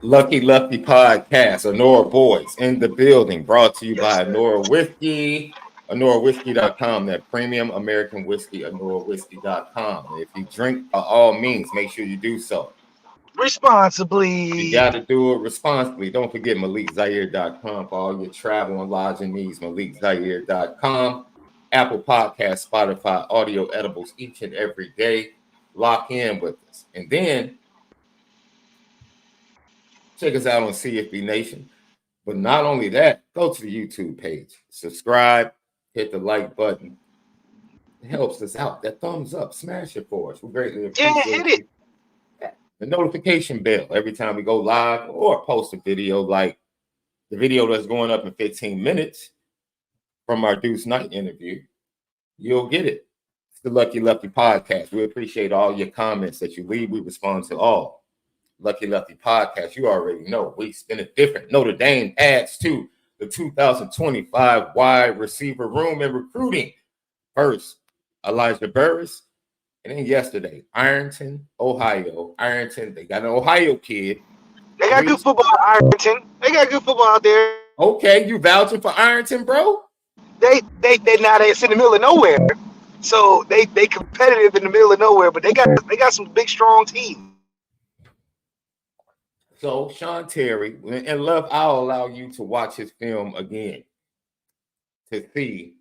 Lucky Lefty podcast, Onora Boys in the building, brought to you by Onora Whiskey, OnoraWhiskey.com, that premium American whiskey, OnoraWhiskey.com. If you drink, by all means, make sure you do so responsibly. You got to do it responsibly. Don't forget MalikZaire.com for all your travel and lodging needs, MalikZaire.com. Apple Podcast, Spotify, audio edibles each and every day. Lock in with us. And then check us out on CFB Nation. But not only that, go to the YouTube page, subscribe, hit the like button. It helps us out. That thumbs up, smash it for us. We greatly appreciate it. The notification bell every time we go live or post a video, like the video that's going up in 15 minutes from our Deuce Night interview. You'll get it. It's the Lucky Lefty podcast. We appreciate all your comments that you leave. We respond to all. Lucky Lefty podcast, you already know we spin it different. Notre Dame adds to the 2025 wide receiver room and recruiting. First, Elijah Burris, and then yesterday, Ironton, Ohio. Ironton, they got an Ohio kid. They got good football at Ironton. They got good football out there. Okay, you vouching for Ironton, bro? They now it's in the middle of nowhere, so they competitive in the middle of nowhere. But they got some big strong teams. So, Sean Terry, and Love, I'll allow you to watch his film again to see,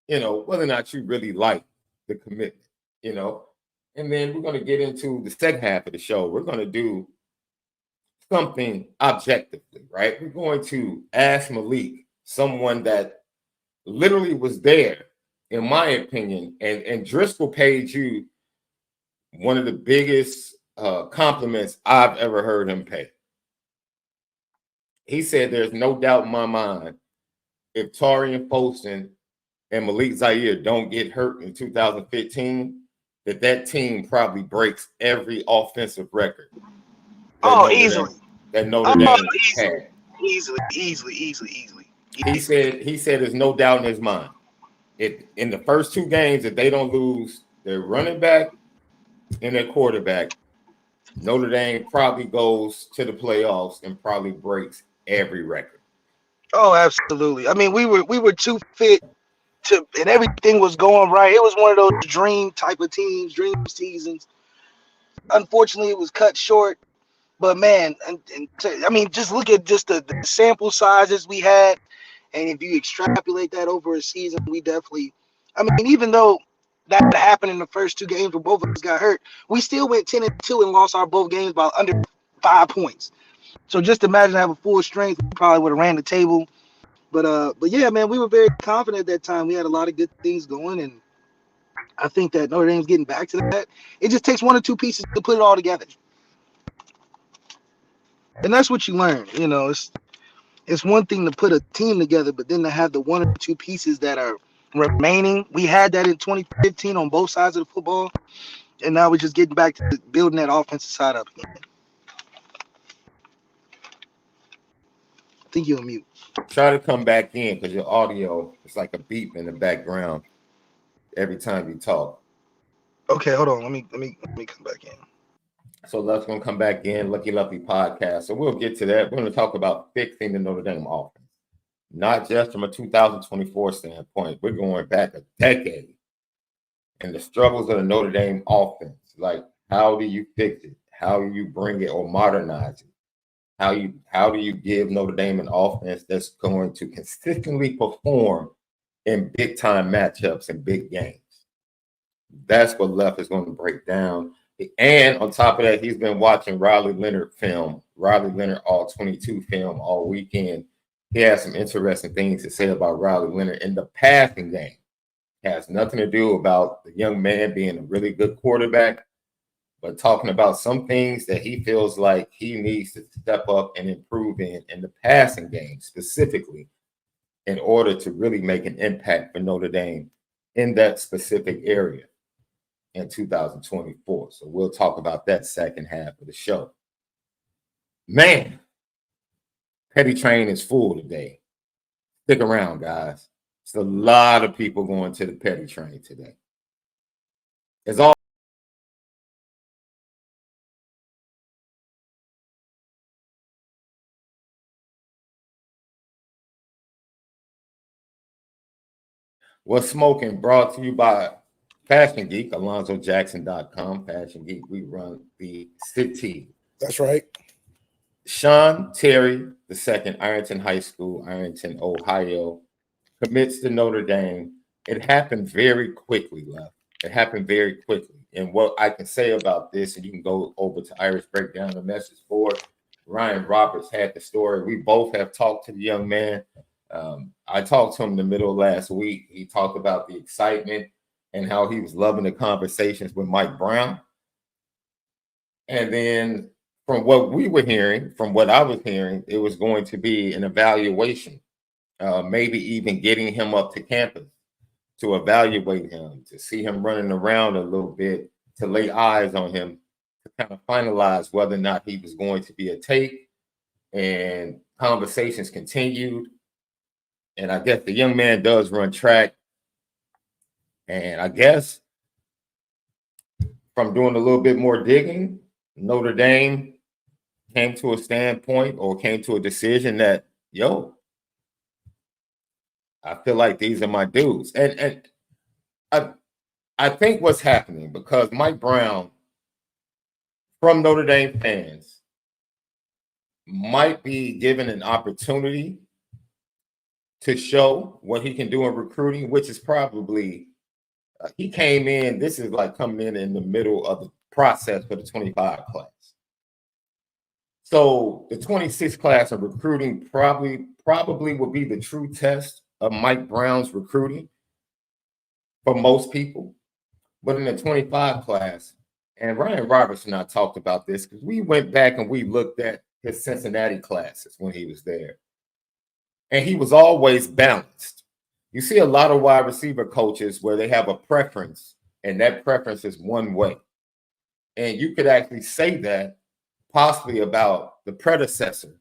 whether or not you really like the commitment, And then we're going to get into the second half of the show. We're going to do something objectively, right? We're going to ask Malik, someone that literally was there, in my opinion, and Driscoll paid you one of the biggest compliments I've ever heard him pay. He said there's no doubt in my mind if Tarian Folston and Malik Zaire don't get hurt in 2015, that team probably breaks every offensive record. Easily. That Notre Dame had. Easily. He said there's no doubt in his mind. In the first two games, if they don't lose their running back and their quarterback, Notre Dame probably goes to the playoffs and probably breaks every record. Oh, absolutely. I mean, we were too fit to, and everything was going right. It was one of those dream type of teams, dream seasons. Unfortunately, it was cut short. But man, I mean, just look at just the sample sizes we had, and if you extrapolate that over a season, we definitely. I mean, even though that happened in the first two games where both of us got hurt, we still went 10-2 and lost our both games by under 5 points. So just imagine having full strength, we probably would have ran the table. But yeah, man, we were very confident at that time. We had a lot of good things going, and I think that Notre Dame's getting back to that. It just takes one or two pieces to put it all together. And that's what you learn. It's one thing to put a team together, but then to have the one or two pieces that are remaining. We had that in 2015 on both sides of the football, and now we're just getting back to building that offensive side up again. I think you're on mute. Try to come back in because your audio is like a beep in the background every time you talk. Okay, hold on. Let me come back in. So let's going to come back in, Lucky Lefty podcast. So we'll get to that. We're going to talk about fixing the Notre Dame offense, not just from a 2024 standpoint. We're going back a decade and the struggles of the Notre Dame offense. Like, how do you fix it? How do you bring it or modernize it? How do you give Notre Dame an offense that's going to consistently perform in big time matchups and big games? That's what Left is going to break down. And on top of that, he's been watching Riley Leonard all 22 film all weekend. He has some interesting things to say about Riley Leonard in the passing game. It has nothing to do about the young man being a really good quarterback, but talking about some things that he feels like he needs to step up and improve in the passing game specifically in order to really make an impact for Notre Dame in that specific area in 2024. So we'll talk about that second half of the show. Man, Petty Train is full today. Stick around, guys. It's a lot of people going to the Petty Train today. As all What's Smoking brought to you by Fashion Geek, AlonzoJackson.com. Fashion Geek, we run the city. That's right. Sean Terry II, Ironton High School, Ironton, Ohio, commits to Notre Dame. It happened very quickly, Left. It happened very quickly. And what I can say about this, and you can go over to Irish Breakdown, the message board. Ryan Roberts had the story. We both have talked to the young man. I talked to him in the middle of last week. He talked about the excitement and how he was loving the conversations with Mike Brown. And then from what we were hearing, from what I was hearing, it was going to be an evaluation, maybe even getting him up to campus to evaluate him, to see him running around a little bit, to lay eyes on him, to kind of finalize whether or not he was going to be a take. And conversations continued. And I guess the young man does run track. And I guess from doing a little bit more digging, Notre Dame came to a standpoint or came to a decision that, I feel like these are my dudes. And I think what's happening, because Mike Brown from Notre Dame fans might be given an opportunity to show what he can do in recruiting, which is probably, he came in, this is like coming in the middle of the process for the 25 class. So the 26 class of recruiting probably will be the true test of Mike Brown's recruiting for most people. But in the 25 class, and Ryan Roberts and I talked about this because we went back and we looked at his Cincinnati classes when he was there. And he was always balanced. You see a lot of wide receiver coaches where they have a preference, and that preference is one way. And you could actually say that possibly about the predecessor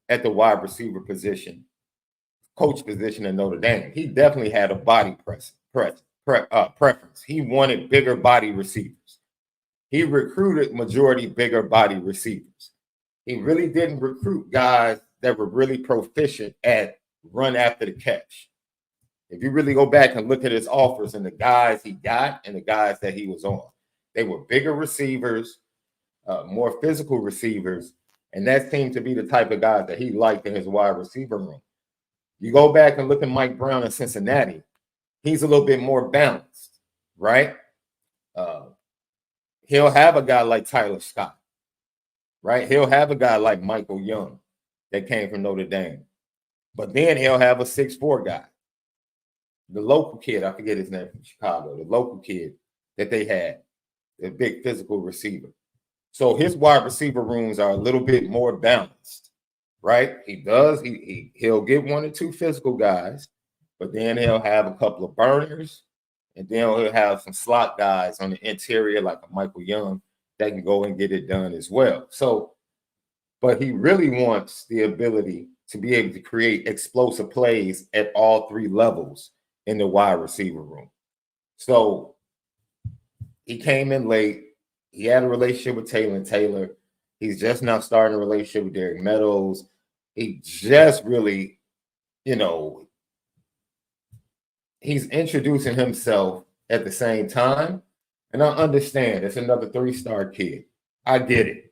at the wide receiver position, coach position in Notre Dame. He definitely had a body preference. He wanted bigger body receivers. He recruited majority bigger body receivers. He really didn't recruit guys that were really proficient at run after the catch. If you really go back and look at his offers and the guys he got and the guys that he was on, they were bigger receivers, more physical receivers, and that seemed to be the type of guys that he liked in his wide receiver room. You go back and look at Mike Brown in Cincinnati, he's a little bit more balanced, right? He'll have a guy like Tyler Scott, right? He'll have a guy like Michael Young that came from Notre Dame. But then he'll have a 6'4" guy. The local kid, I forget his name from Chicago, the local kid that they had, the big physical receiver. So his wide receiver rooms are a little bit more balanced, right? He'll get one or two physical guys, but then he'll have a couple of burners, and then he'll have some slot guys on the interior like a Michael Young that can go and get it done as well. So, but he really wants the ability to be able to create explosive plays at all three levels in the wide receiver room. So he came in late. He had a relationship with Taylor. He's just now starting a relationship with Derek Meadows. He just really, he's introducing himself at the same time. And I understand it's another 3-star kid. I get it.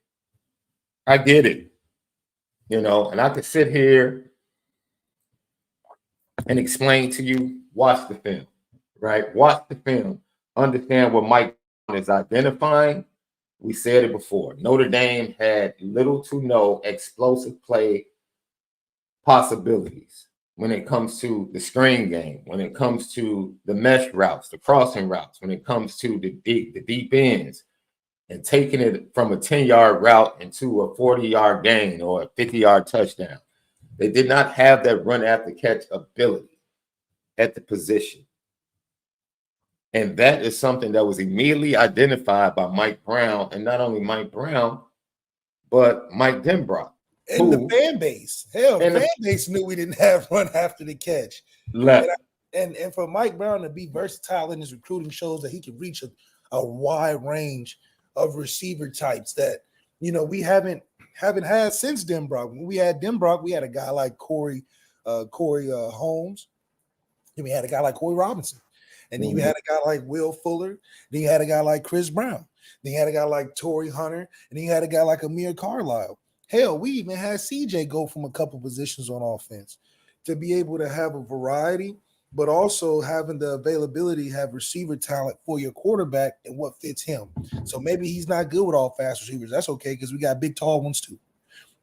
And I could sit here and explain to you, watch the film, right? Watch the film. Understand what Mike is identifying. We said it before. Notre Dame had little to no explosive play possibilities when it comes to the screen game, when it comes to the mesh routes, the crossing routes, when it comes to the deep ends, and taking it from a 10-yard route into a 40-yard gain or a 50-yard touchdown. They did not have that run after catch ability at the position. And that is something that was immediately identified by Mike Brown, and not only Mike Brown, but Mike Denbrock. And the fan base. Hell, the fan base knew we didn't have run after the catch. And for Mike Brown to be versatile in his recruiting shows that he can reach a wide range of receiver types that, we haven't had since Denbrock. When we had Denbrock, we had a guy like Corey Holmes. Then we had a guy like Corey Robinson. And then you had a guy like Will Fuller. Then you had a guy like Chris Brown. Then you had a guy like Torrey Hunter. And then you had a guy like Amir Carlisle. Hell, we even had CJ go from a couple positions on offense to be able to have a variety, but also having the availability to have receiver talent for your quarterback and what fits him. So maybe he's not good with all fast receivers. That's okay because we got big, tall ones too.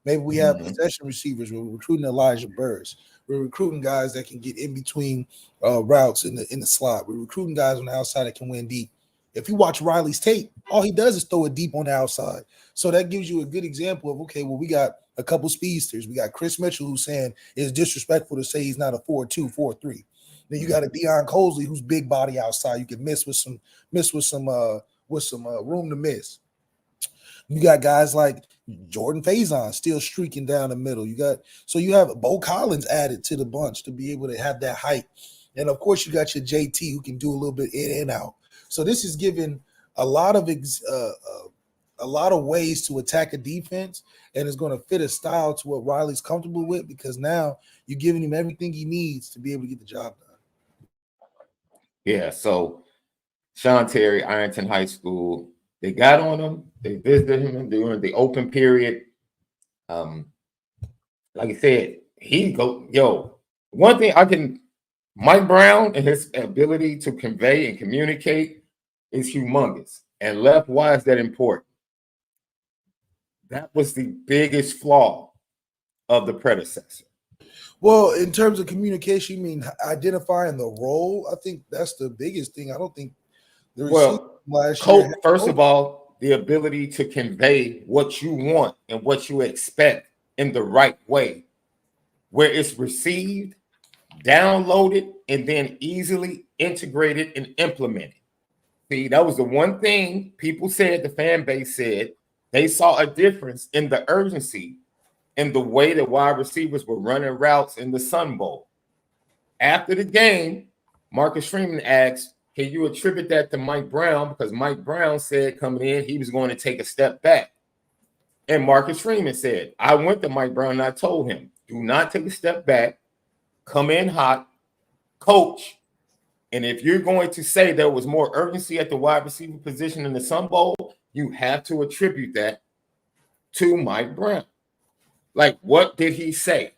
Maybe we have possession receivers. We're recruiting Elijah Burris. We're recruiting guys that can get in between routes in the slot. We're recruiting guys on the outside that can win deep. If you watch Riley's tape, all he does is throw it deep on the outside. So that gives you a good example of, okay, well, we got a couple speedsters. We got Chris Mitchell who's saying it's disrespectful to say he's not a 4.2, 4.3. Then you got a Deion Colsley who's big body outside. You can miss with some room to miss. You got guys like Jordan Faison still streaking down the middle. You have Bo Collins added to the bunch to be able to have that height. And of course, you got your JT who can do a little bit in and out. So this is giving a lot of ways to attack a defense, and it's going to fit a style to what Riley's comfortable with because now you're giving him everything he needs to be able to get the job done. Yeah. So Sean Terry, Ironton High School. They got on him. They visited him during the open period. Like I said, one thing Mike Brown and his ability to convey and communicate is humongous. And left, why is that important? That was the biggest flaw of the predecessor. Well, in terms of communication, you mean identifying the role? I think that's the biggest thing. I don't think first of all, the ability to convey what you want and what you expect in the right way, where it's received, downloaded, and then easily integrated and implemented. See, that was the one thing people said, the fan base said, they saw a difference in the urgency in the way that wide receivers were running routes in the Sun Bowl. After the game, Marcus Freeman asked, can you attribute that to Mike Brown? Because Mike Brown said coming in, he was going to take a step back. And Marcus Freeman said, I went to Mike Brown and I told him, do not take a step back, come in hot, coach. And if you're going to say there was more urgency at the wide receiver position in the Sun Bowl, you have to attribute that to Mike Brown. Like, what did he say?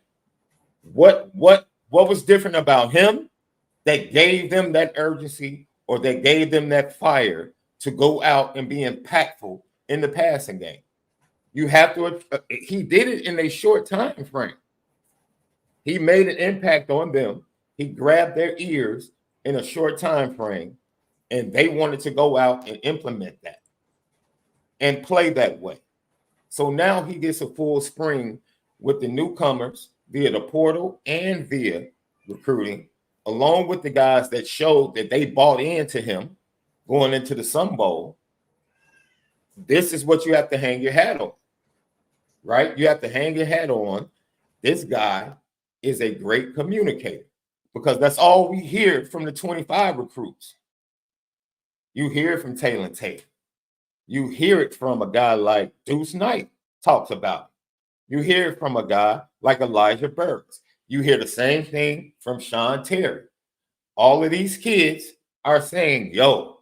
What was different about him that gave them that urgency or that gave them that fire to go out and be impactful in the passing game? You have to. He did it in a short time frame. He made an impact on them. He grabbed their ears in a short time frame, and they wanted to go out and implement that and play that way. So now he gets a full spring with the newcomers via the portal and via recruiting, along with the guys that showed that they bought into him going into the Sun Bowl. This is what you have to hang your hat on, right? You have to hang your hat on. This guy is a great communicator because that's all we hear from the 25 recruits. You hear it from Taylor Tate. You hear it from a guy like Deuce Knight talks about it. You hear it from a guy like Elijah Burks. You hear the same thing from Sean Terry. All of these kids are saying, yo,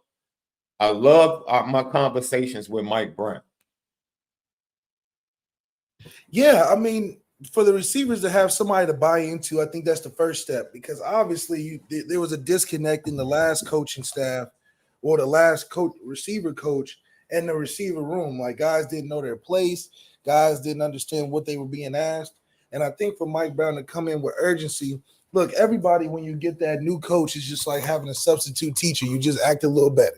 I love my conversations with Mike Brown. Yeah, I mean, for the receivers to have somebody to buy into, I think that's the first step because obviously there was a disconnect in the last coaching staff or the last receiver coach and the receiver room. Like, guys didn't know their place. Guys didn't understand what they were being asked. And I think for Mike Brown to come in with urgency, look, everybody, when you get that new coach, is just like having a substitute teacher. You just act a little better.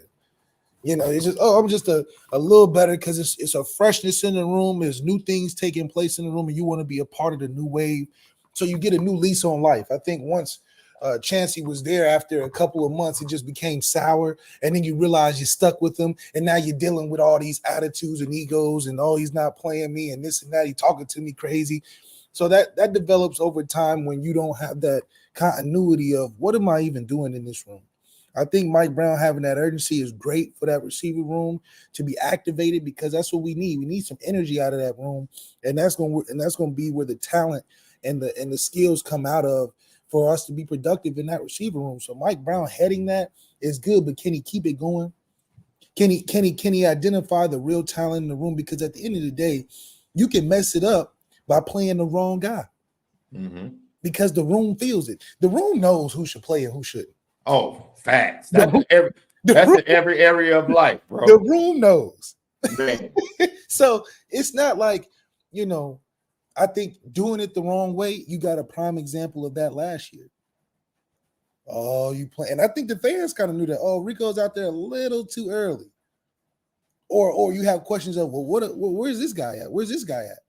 You know, it's just, I'm just a little better because it's a freshness in the room. There's new things taking place in the room, and you want to be a part of the new wave. So you get a new lease on life. I think once Chancey was there after a couple of months, it just became sour. And then you realize you're stuck with him. And now you're dealing with all these attitudes and egos and, oh, he's not playing me and this and that. He's talking to me crazy. So that develops over time when you don't have that continuity of what am I even doing in this room? I think Mike Brown having that urgency is great for that receiver room to be activated because that's what we need. We need some energy out of that room, and that's going to be where the talent and the skills come out of for us to be productive in that receiver room. So Mike Brown heading that is good, but can he keep it going? Can he identify the real talent in the room? Because at the end of the day, you can mess it up by playing the wrong guy. Mm-hmm. Because the room feels it. The room knows who should play and who shouldn't. Oh, facts. That's in every area of life, bro. The room knows. Man. So it's not like, I think doing it the wrong way, you got a prime example of that last year. Oh, you play, and I think the fans kind of knew that. Oh, Rico's out there a little too early. Or you have questions of, well, where's this guy at? Where's this guy at?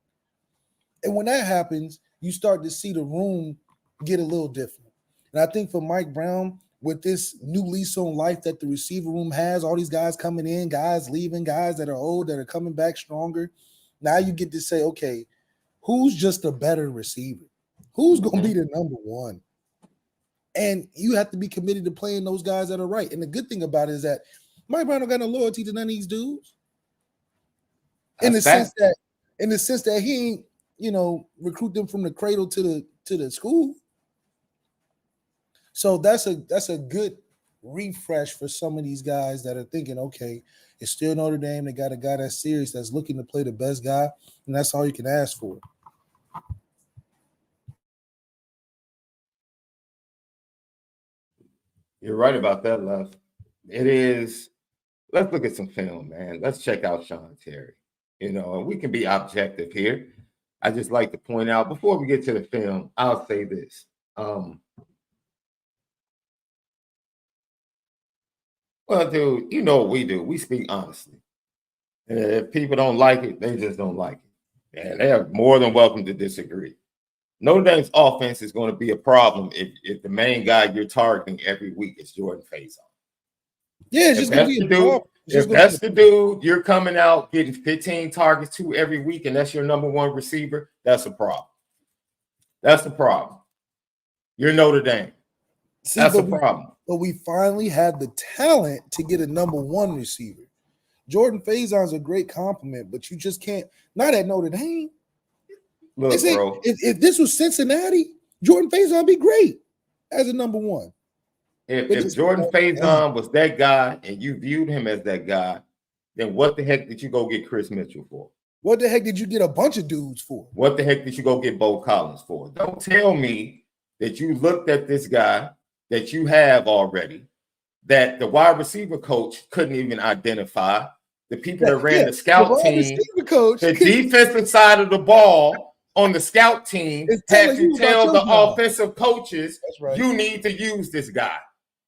And when that happens, you start to see the room get a little different. And I think for Mike Brown, with this new lease on life that the receiver room has, all these guys coming in, guys leaving, guys that are old, that are coming back stronger. Now you get to say, okay, who's just a better receiver? Who's going to be the number one? And you have to be committed to playing those guys that are right. And the good thing about it is that Mike Brown don't got no loyalty to none of these dudes. In the sense that he ain't, recruit them from the cradle to the school. So that's a good refresh for some of these guys that are thinking, okay, it's still Notre Dame. They got a guy that's serious, that's looking to play the best guy, and that's all you can ask for. You're right about that, Lef. It is. Let's look at some film, man. Let's check out Sean Terry. And we can be objective here. I just like to point out, before we get to the film, I'll say this. Well, dude, you know what we do. We speak honestly. And if people don't like it, they just don't like it. And they are more than welcome to disagree. Notre Dame's offense is going to be a problem if the main guy you're targeting every week is Jordan Faison. Yeah, it's just going to be a problem. If that's the dude you're coming out getting 15 targets to every week, and that's your number one receiver, that's a problem. That's the problem. You're Notre Dame. That's a problem. But we finally had the talent to get a number one receiver. Jordan Faison's a great compliment, but you just can't. Not at Notre Dame. Look, bro. If this was Cincinnati, Jordan Faison would be great as a number one. If Jordan Faison was that guy and you viewed him as that guy, then what the heck did you go get Chris Mitchell for? What the heck did you get a bunch of dudes for? What the heck did you go get Bo Collins for? Don't tell me that you looked at this guy that you have already, that the wide receiver coach couldn't even identify, the people that ran the scout team, the defensive side of the ball on the scout team had to tell the offensive coaches, you need to use this guy.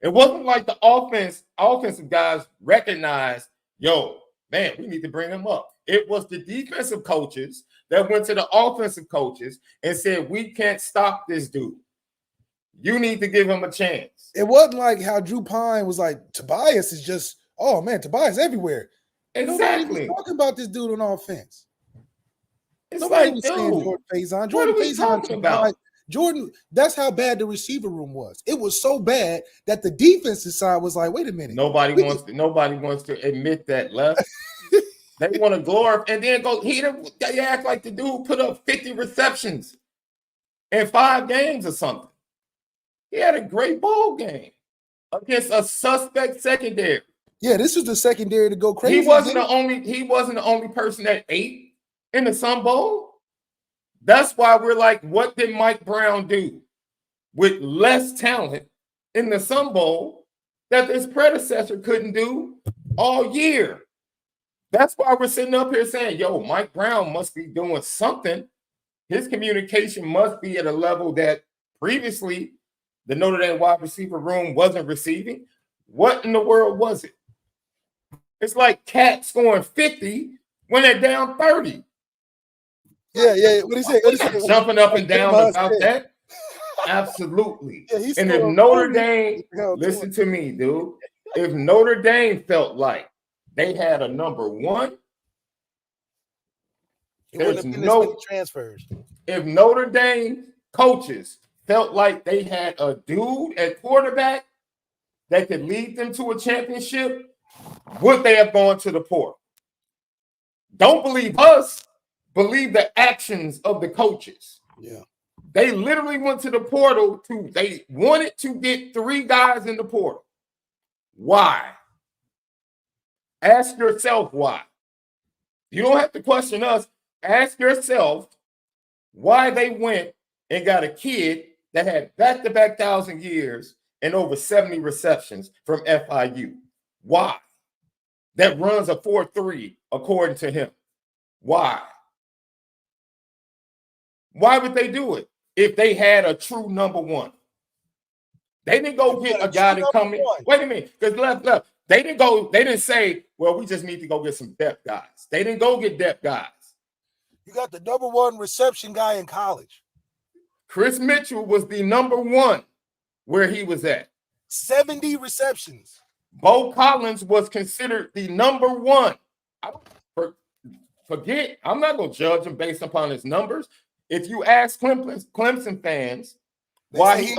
It wasn't like the offensive guys recognized, yo, man, we need to bring him up. It was the defensive coaches that went to the offensive coaches and said, we can't stop this dude. You need to give him a chance. It wasn't like how Drew Pine was like, Tobias is just, oh man, Tobias everywhere. Exactly. Talking about this dude on offense. It's Nobody like, was dude, saying Jordan Faison. What are we Faison talking about? Jordan, that's how bad the receiver room was. It was so bad that the defensive side was like, wait a minute. Nobody wants to admit that, Left. They want to glorify and then go. They act like the dude put up 50 receptions in 5 games or something. He had a great ball game against a suspect secondary. Yeah, this was the secondary to go crazy. He wasn't the only person that ate in the Sun Bowl. That's why we're like, what did Mike Brown do with less talent in the Sun Bowl that his predecessor couldn't do all year? That's why we're sitting up here saying, yo, Mike Brown must be doing something. His communication must be at a level that previously the Notre Dame wide receiver room wasn't receiving. What in the world was it? It's like Cat scoring 50 when they're down 30. Yeah. What do you say? Jumping up and down about that? Absolutely. Yeah, and if Notre Dame, listen to me, dude. If Notre Dame felt like they had a number one, there's no transfers. If Notre Dame coaches felt like they had a dude at quarterback that could lead them to a championship, would they have gone to the portal? Don't believe us. Believe the actions of the coaches. Yeah. They literally went to the portal they wanted to get 3 guys in the portal. Why? Ask yourself why. You don't have to question us. Ask yourself why they went and got a kid that had back-to-back 1,000 years and over 70 receptions from FIU. Why? That runs a 4.3 according to him. Why? Why would they do it if they had a true number one? They didn't go get a guy to come in. Wait a minute, because left. They didn't say, well, we just need to go get some depth guys. They didn't go get depth guys. You got the number 1 reception guy in college. Chris Mitchell was the number 1 where he was at. 70 receptions. Bo Collins was considered the number 1. I don't forget, I'm not going to judge him based upon his numbers. If you ask Clemson fans why he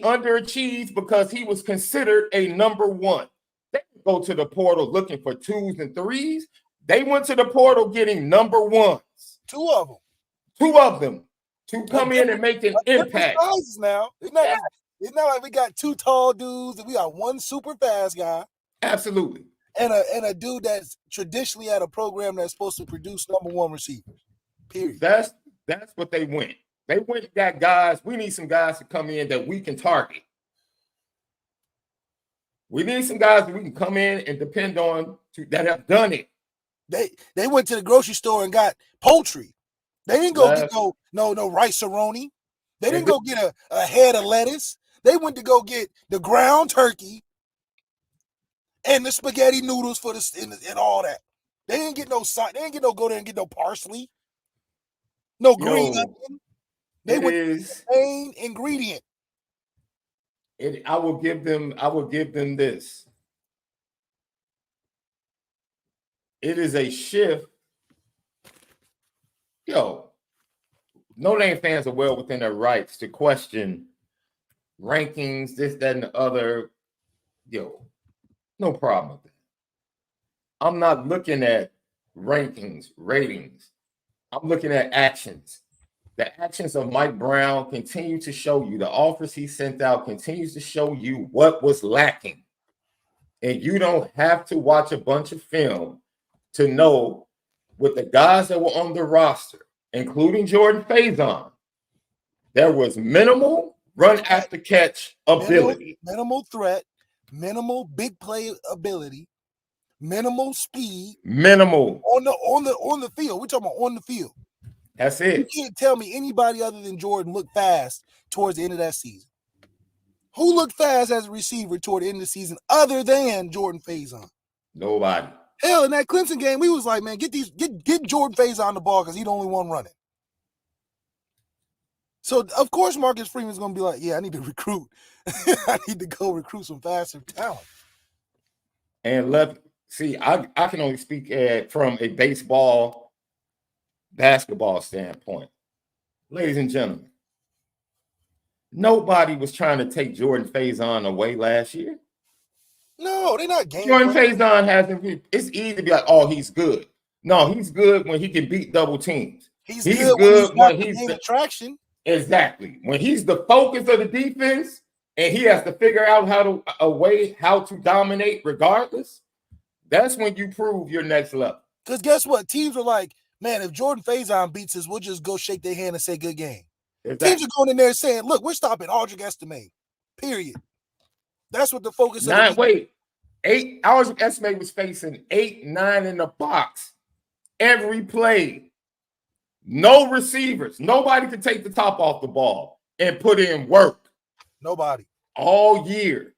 underachieved because he was considered a number 1. They didn't go to the portal looking for 2s and 3s. They went to the portal getting number 1s. 2 of them. 2 of them to come in and make an impact. Now. It's not like we got 2 tall dudes and we got 1 super fast guy. Absolutely. And a dude that's traditionally at a program that's supposed to produce number 1 receivers. Period. That's what they went. They went and got guys. We need some guys to come in that we can target. We need some guys that we can come in and depend on that have done it. They went to the grocery store and got poultry. They didn't go get no rice-a-roni. They didn't go get a head of lettuce. They went to go get the ground turkey and the spaghetti noodles for and all that. They didn't get no side. They didn't get no go there and get no parsley, no green onion. They went to the main ingredient. I will give them this. It is a shift. Notre Dame fans are well within their rights to question rankings, this, that, and the other. No problem with that. I'm not looking at rankings, ratings. I'm looking at actions. The actions of Mike Brown continue to show you, the offers he sent out continues to show you what was lacking. And you don't have to watch a bunch of film to know with the guys that were on the roster, including Jordan Faison, there was minimal run after catch ability. Minimal threat, minimal big play ability, minimal speed. Minimal. On the field. We're talking about on the field. That's it. You can't tell me anybody other than Jordan looked fast towards the end of that season. Who looked fast as a receiver toward the end of the season other than Jordan Faison? Nobody. Hell, in that Clemson game, we was like, man, get Jordan Faison the ball because he's the only one running. So, of course, Marcus Freeman's going to be like, yeah, I need to recruit. I need to go recruit some faster talent. And I can only speak from a basketball standpoint. Ladies and gentlemen, nobody was trying to take Jordan Faison away last year. No, they're not game. Jordan Faison hasn't. It's easy to be like, oh, he's good. No, he's good when he can beat double teams. He's good when he's the attraction. Exactly. When he's the focus of the defense and he has to figure out how to dominate regardless, that's when you prove your next level. Because guess what? Teams are like, man, if Jordan Faison beats us, we'll just go shake their hand and say good game. Exactly. Teams are going in there saying, look, we're stopping Audric Estimate. Period. That's what the focus is. 8 hours of Estimate was facing 8, 9 in the box every play. No receivers. Nobody could take the top off the ball and put in work. Nobody. All year.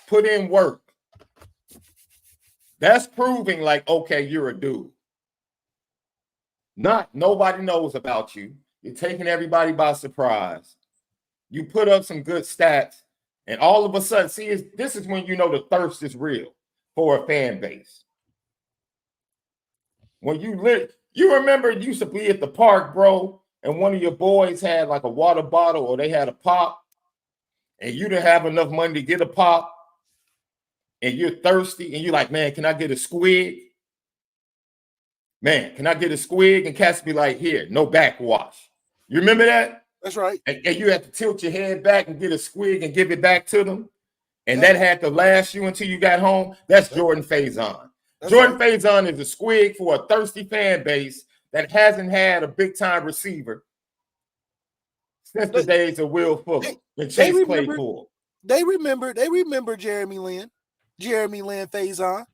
Put in work. That's proving like, okay, you're a dude. Nobody knows about you. You're taking everybody by surprise. You put up some good stats, and all of a sudden, this is when you know the thirst is real for a fan base. When you remember you used to be at the park, bro, and one of your boys had like a water bottle or they had a pop, and you didn't have enough money to get a pop, and you're thirsty, and you're like, man, can I get a squig? Man, can I get a squig? And cats be like, here, no backwash. You remember that? That's right. And you had to tilt your head back and get a squig and give it back to them. And that had to last you until you got home. That's Jordan Faison. Jordan Faison is a squig for a thirsty fan base that hasn't had a big-time receiver since the days of Will Fuller and Chase Claypool. They remember Jeremy Lin Faison.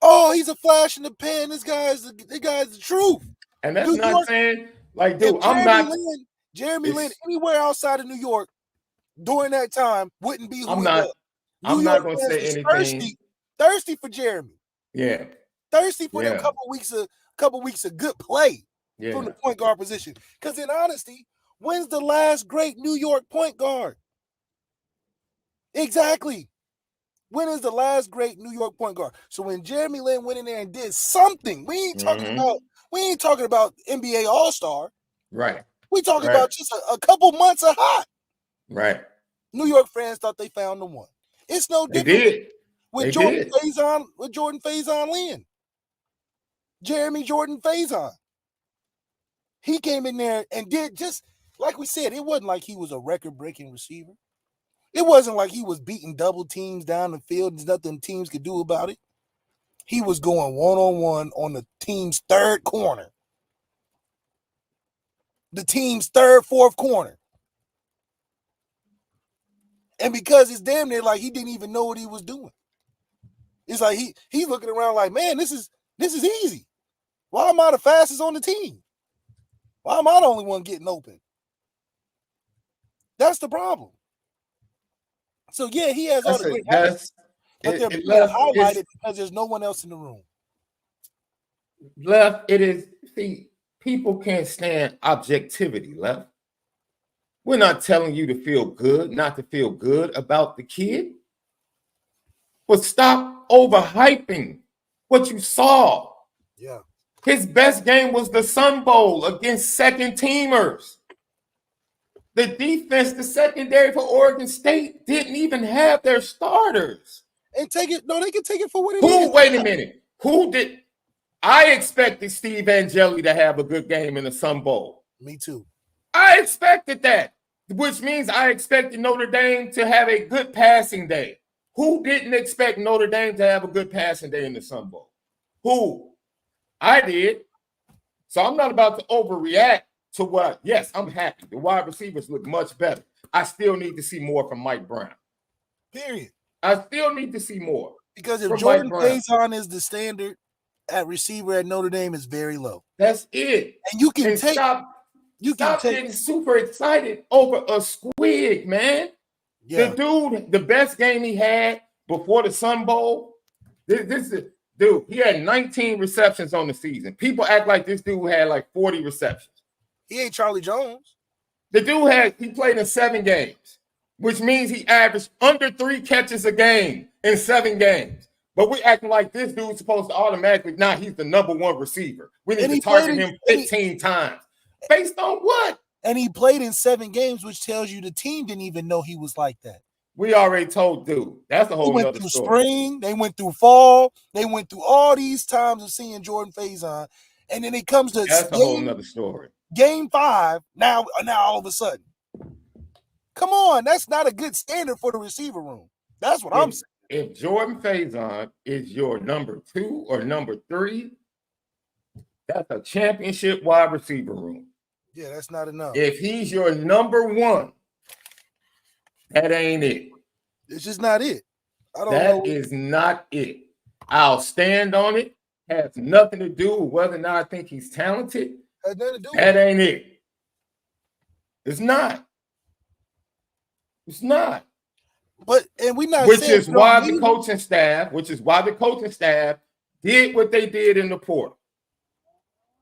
Oh, he's a flash in the pan. This guy's the truth. And that's not saying, like, dude, I'm not. Jeremy Lin anywhere outside of New York during that time wouldn't be who I'm not going to say anything. Thirsty for Jeremy. Yeah. Thirsty for a couple weeks of good play from the point guard position. Because in honesty, when's the last great New York point guard? Exactly. When is the last great New York point guard? So when Jeremy Lin went in there and did something, we ain't talking about NBA All-Star. Right. We talking about just a couple months of hot. Right. New York fans thought they found the one. It's no different with Jordan Faison Lin. Jeremy Jordan Faison. He came in there and did just like we said, it wasn't like he was a record-breaking receiver. It wasn't like he was beating double teams down the field. There's nothing teams could do about it. He was going one-on-one on the team's third corner. The team's third, fourth corner. And because it's damn near like he didn't even know what he was doing. It's like he's looking around like, man, this is easy. Why am I the fastest on the team? Why am I the only one getting open? That's the problem. So yeah, he has all the great habits, but they're being highlighted because there's no one else in the room. People can't stand objectivity, Left. We're not telling you to feel good, not to feel good about the kid. But stop overhyping what you saw. Yeah. His best game was the Sun Bowl against second teamers. The defense, the secondary for Oregon State didn't even have their starters. And they can take it for what it is. Wait a minute. I expected Steve Angeli to have a good game in the Sun Bowl. Me too. I expected that, which means I expected Notre Dame to have a good passing day. Who didn't expect Notre Dame to have a good passing day in the Sun Bowl? Who? I did. So I'm not about to overreact to what. Yes, I'm happy. The wide receivers look much better. I still need to see more from Mike Brown. Period. I still need to see more. Because if Jordan Faison is the standard at receiver at Notre Dame, is very low. That's it. And you can stop getting super excited over a squig, man. Yeah. The dude, the best game he had before the Sun Bowl, he had 19 receptions on the season. People act like this dude had like 40 receptions. He ain't Charlie Jones. The dude he played in 7 games, which means he averaged under 3 catches a game in 7 games. But we acting like this dude's supposed to automatically, he's the number 1 receiver. We need to target him 15 times. Based on what? And he played in 7 games, which tells you the team didn't even know he was like that. We already told dude. That's a whole other story. They went through spring, they went through fall, they went through all these times of seeing Jordan Faison. And then it comes to that's a whole nother story. Game 5, now all of a sudden. Come on, that's not a good standard for the receiver room. That's what I'm saying. If Jordan Faison is your number 2 or number 3, that's a championship wide receiver room. Yeah, that's not enough. If he's your number 1, that ain't it. It's just not it. That is not it. I'll stand on it. Has nothing to do with whether or not I think he's talented. Has nothing to do with that ain't it. It's not. It's not. And we not which is why the coaching staff did what they did in the portal.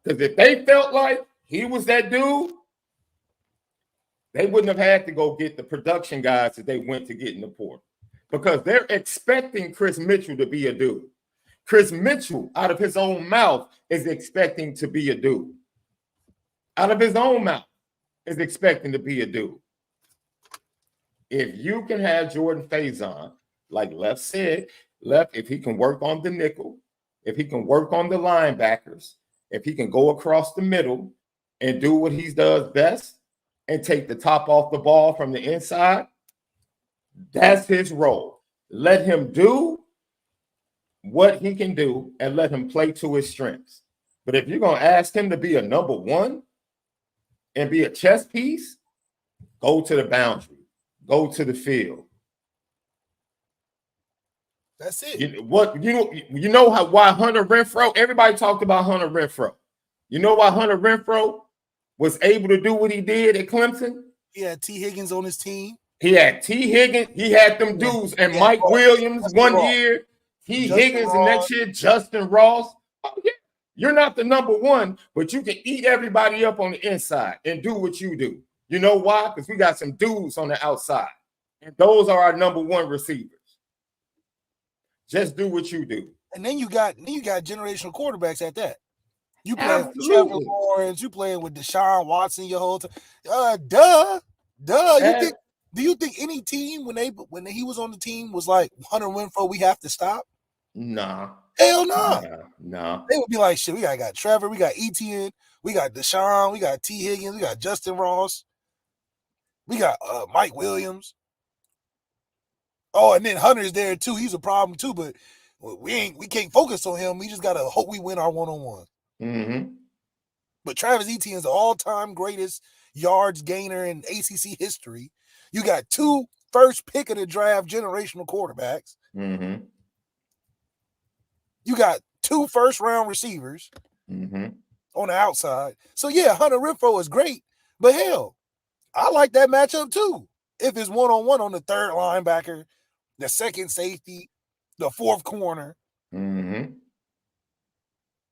Because if they felt like he was that dude, they wouldn't have had to go get the production guys that they went to get in the portal. Because they're expecting Chris Mitchell to be a dude. Chris Mitchell, out of his own mouth, is expecting to be a dude. Out of his own mouth, is expecting to be a dude. If you can have Jordan Faison, like Left said, if he can work on the nickel, if he can work on the linebackers, if he can go across the middle, and do what he does best and take the top off the ball from the inside, that's his role. Let him do what he can do and let him play to his strengths. But if you're going to ask him to be a number one and be a chess piece, go to the boundary, go to the field. That's it. You know why Hunter Renfrow, everybody talked about Hunter Renfrow. You know why Hunter Renfrow was able to do what he did at Clemson? He had T. Higgins on his team. He had T. Higgins. He had them dudes and Mike Williams Justin one Ross. year. T. Justin Higgins Ross. and next year, Justin Ross. Oh, yeah. You're not the number one, but you can eat everybody up on the inside and do what you do. You know why? Because we got some dudes on the outside. And those are our number one receivers. Just do what you do. And then you got generational quarterbacks at that. You playing with Trevor Lawrence, you playing with Deshaun Watson your whole time. Duh. Do you think any team when he was on the team was like Hunter Renfrow, we have to stop? Nah. Hell no. Nah. They would be like, shit, we got Trevor, we got Etienne, we got Deshaun, we got T. Higgins, we got Justin Ross, we got Mike Williams. Oh, and then Hunter's there too. He's a problem too, but we can't focus on him. We just gotta hope we win our one-on-one. Mm-hmm. But Travis Etienne's the all-time greatest yards gainer in ACC history. You got 2 first pick of the draft generational quarterbacks. Mm-hmm. You got 2 first-round receivers mm-hmm. on the outside. So yeah, Hunter Renfrow is great, but hell, I like that matchup too. If it's one-on-one on the third linebacker, the second safety, the fourth corner. Mm-hmm.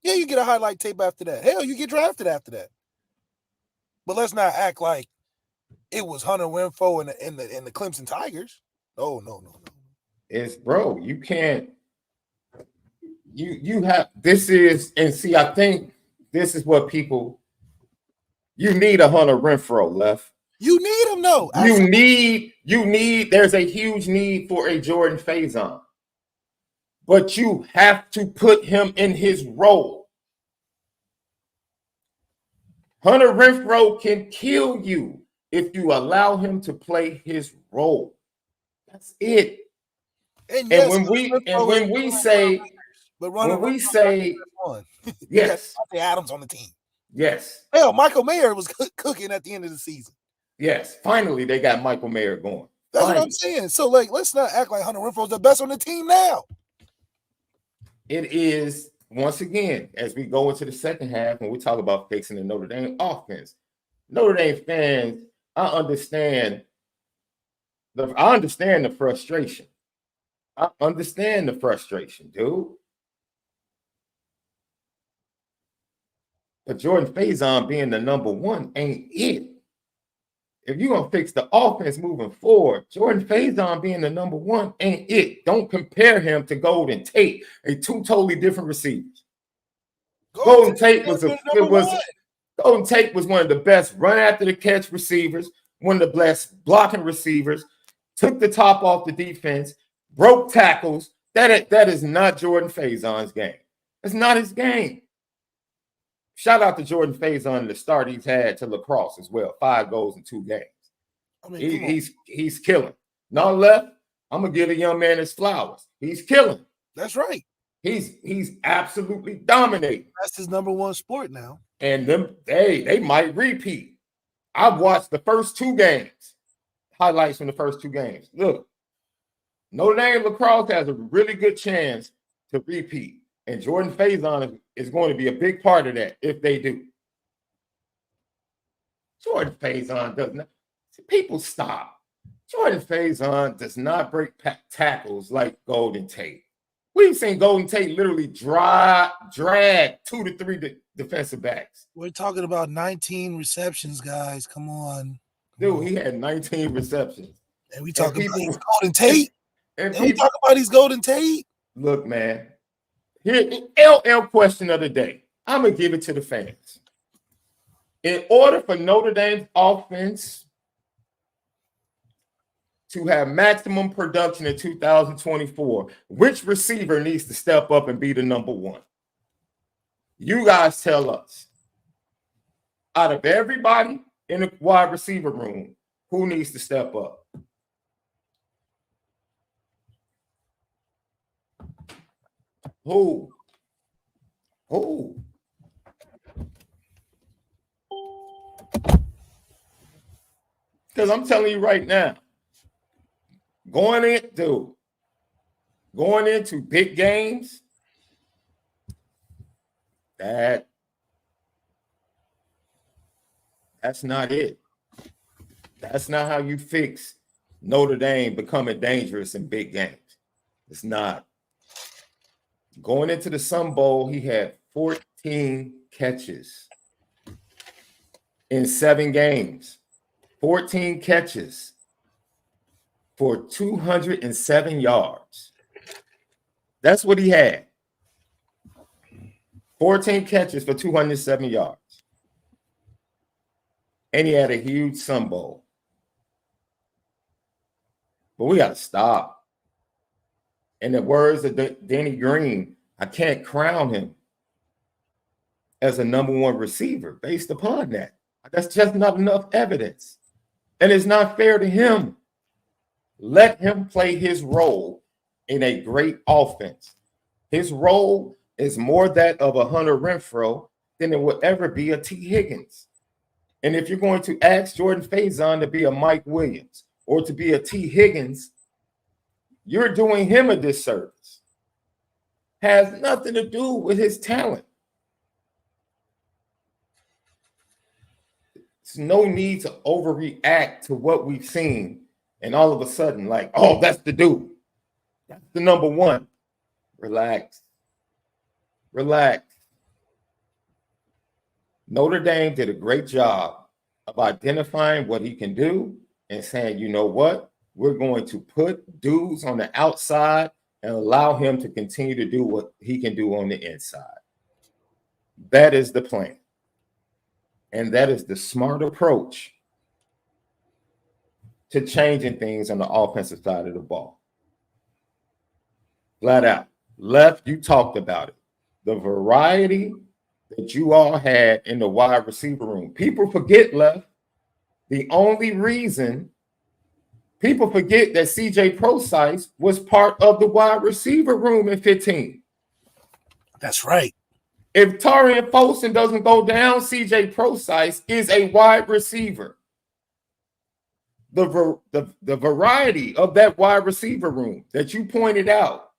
Yeah, you get a highlight tape after that. Hell, you get drafted after that. But let's not act like it was Hunter Renfrow and the Clemson Tigers. Oh, no. It's bro, you can't. You have this is and see. I think this is what people. You need a Hunter Renfrow, Left. You need him, though. You need. There's a huge need for a Jordan Faison. But you have to put him in his role. Hunter Renfrow can kill you if you allow him to play his role. That's it. And when we say yes, Adams on the team. Yes. Hell, Michael Mayer was cooking at the end of the season. Yes, finally they got Michael Mayer going. That's what I'm saying. So let's not act like Hunter Renfrow's the best on the team now. It is, once again, as we go into the second half, when we talk about fixing the Notre Dame offense. Notre Dame fans, I understand the frustration. I understand the frustration, dude. But Jordan Faison being the number one ain't it. If you're going to fix the offense moving forward, Jordan Faison being the number one ain't it. Don't compare him to Golden Tate, a 2 totally different receivers. Golden Tate was one of the best run after the catch receivers, one of the best blocking receivers, took the top off the defense, broke tackles. That is not Jordan Faison's game. It's not his game. Shout out to Jordan Faison and the start he's had to lacrosse as well. 5 goals in 2 games. I mean, he's killing. Now Left, I'm gonna give the young man his flowers. He's killing. That's right. He's absolutely dominating. That's his number one sport now. And they might repeat. I've watched the first 2 games, highlights from the first 2 games. Look, Notre Dame lacrosse has a really good chance to repeat. And Jordan Faison is going to be a big part of that if they do. Jordan Faison does not. People stop. Jordan Faison does not break tackles like Golden Tate. We've seen Golden Tate literally drag 2 to 3 defensive backs. We're talking about 19 receptions, guys. Come on. Dude, he had 19 receptions. And we talk about these Golden Tate. And we talk about these Golden Tate. Look, man. Here, LL question of the day. I'm going to give it to the fans. In order for Notre Dame's offense to have maximum production in 2024, which receiver needs to step up and be the number one? You guys tell us. out of everybody in the wide receiver room, who needs to step up? Who? Because I'm telling you right now, going into big games, that's not it. That's not how you fix Notre Dame becoming dangerous in big games. It's not. Going into the Sun Bowl, he had 14 catches in 7 games. 14 catches for 207 yards. That's what he had. 14 catches for 207 yards. And he had a huge Sun Bowl. But we got to stop. In the words of Denny Green, I can't crown him as a number 1 receiver based upon that. That's just not enough evidence. And it's not fair to him. Let him play his role in a great offense. His role is more that of a Hunter Renfrow than it will ever be a T. Higgins. And if you're going to ask Jordan Faison to be a Mike Williams or to be a T. Higgins, you're doing him a disservice. Has nothing to do with his talent. There's no need to overreact to what we've seen and all of a sudden, like, oh, that's the dude. That's the number 1. Relax. Notre Dame did a great job of identifying what he can do and saying, you know what? We're going to put dudes on the outside and allow him to continue to do what he can do on the inside. That is the plan. And that is the smart approach to changing things on the offensive side of the ball. Flat out. Left, you talked about it. The variety that you all had in the wide receiver room. People forget, Left, the only reason people forget that CJ Prosise was part of the wide receiver room in 15. That's right. If Tarian Folston doesn't go down, CJ Prosise is a wide receiver. The variety of that wide receiver room that you pointed out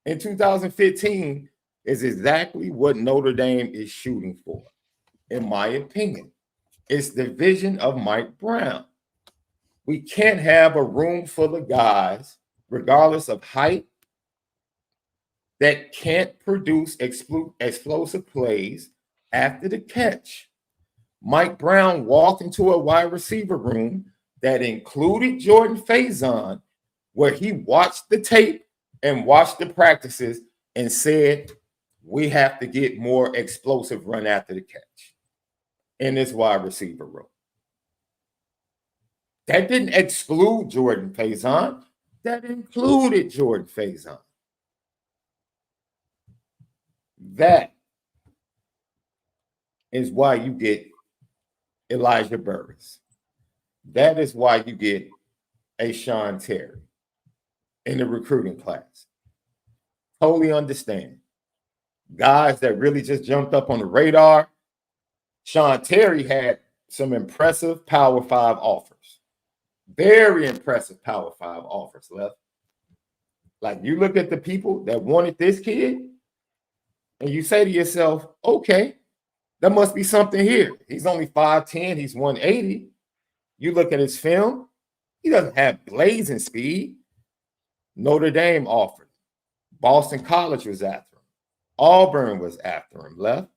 in 2015 is exactly what Notre Dame is shooting for, in my opinion. It's the vision of Mike Brown. We can't have a room full of guys, regardless of height, that can't produce explosive plays after the catch. Mike Brown walked into a wide receiver room that included Jordan Faison, where he watched the tape and watched the practices and said, we have to get more explosive run after the catch in this wide receiver room. That didn't exclude Jordan Faison. That included Jordan Faison. That is why you get Elijah Burris. That is why you get a SHAUN Terry in the recruiting class. Totally understand. Guys that really just jumped up on the radar. SHAUN Terry had some impressive Power 5 offers. Very impressive Power 5 offers, Left. Like, you look at the people that wanted this kid, and you say to yourself, okay, there must be something here. He's only 5'10", he's 180. You look at his film, he doesn't have blazing speed. Notre Dame offered. Boston College was after him. Auburn was after him, Left.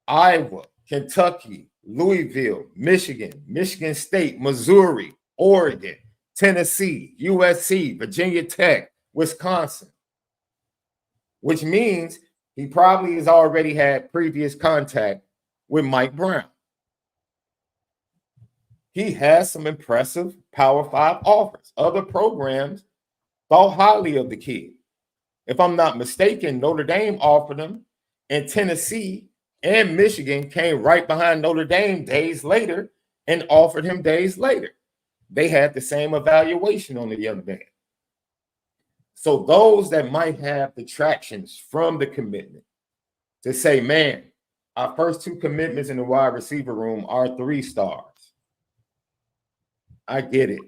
Iowa, Kentucky, Louisville, Michigan, Michigan State, Missouri, Oregon, Tennessee, USC, Virginia Tech, Wisconsin, which means he probably has already had previous contact with Mike Brown. He has some impressive Power 5 offers. Other programs thought highly of the kid. If I'm not mistaken, Notre Dame offered him, and Tennessee and Michigan came right behind Notre Dame days later and offered him days later. They had the same evaluation on the young man. So those that might have the tractions from the commitment to say, man, our first 2 commitments in the wide receiver room are 3 stars. I get it.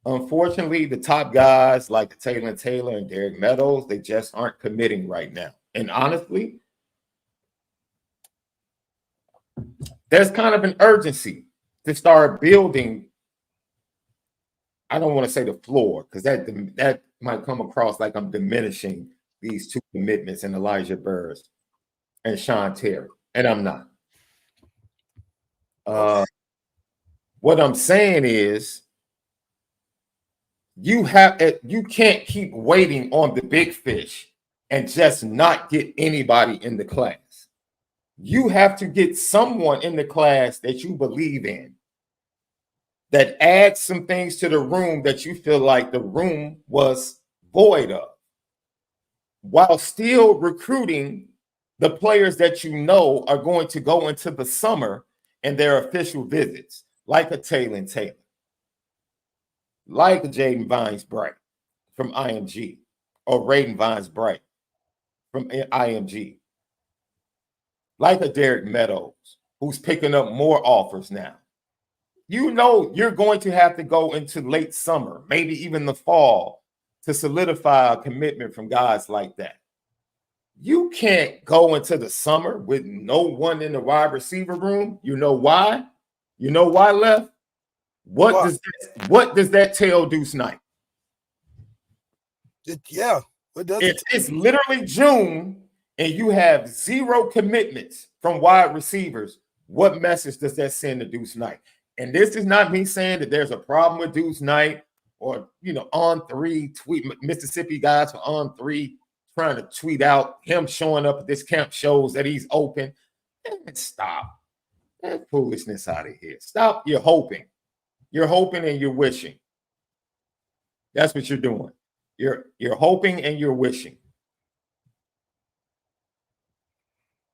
Unfortunately, the top guys like Taylor and Derek Meadows, they just aren't committing right now. And honestly, there's kind of an urgency to start building. I don't want to say the floor because that might come across like I'm diminishing these 2 commitments in Elijah Burrs and Sean Terry, and I'm not. What I'm saying is you can't keep waiting on the big fish and just not get anybody in the class. You have to get someone in the class that you believe in, that adds some things to the room that you feel like the room was void of, while still recruiting the players that you know are going to go into the summer and their official visits, like a Taylor, like a Jaden Vines-Bright from IMG, or Raiden Vines-Bright from IMG, like a Derek Meadows, who's picking up more offers now. You know you're going to have to go into late summer, maybe even the fall, to solidify a commitment from guys like that. You can't go into the summer with no one in the wide receiver room. You know why? You know why, Left? What does that tell Deuce Knight? What does it? It's literally June and you have 0 commitments from wide receivers. What message does that send to Deuce Knight? And this is not me saying that there's a problem with Deuce Knight or, On3 tweet Mississippi guys for On3 trying to tweet out him showing up at this camp shows that he's open. Man, stop that foolishness out of here. Stop. You're hoping and you're wishing. That's what you're doing. You're hoping and you're wishing.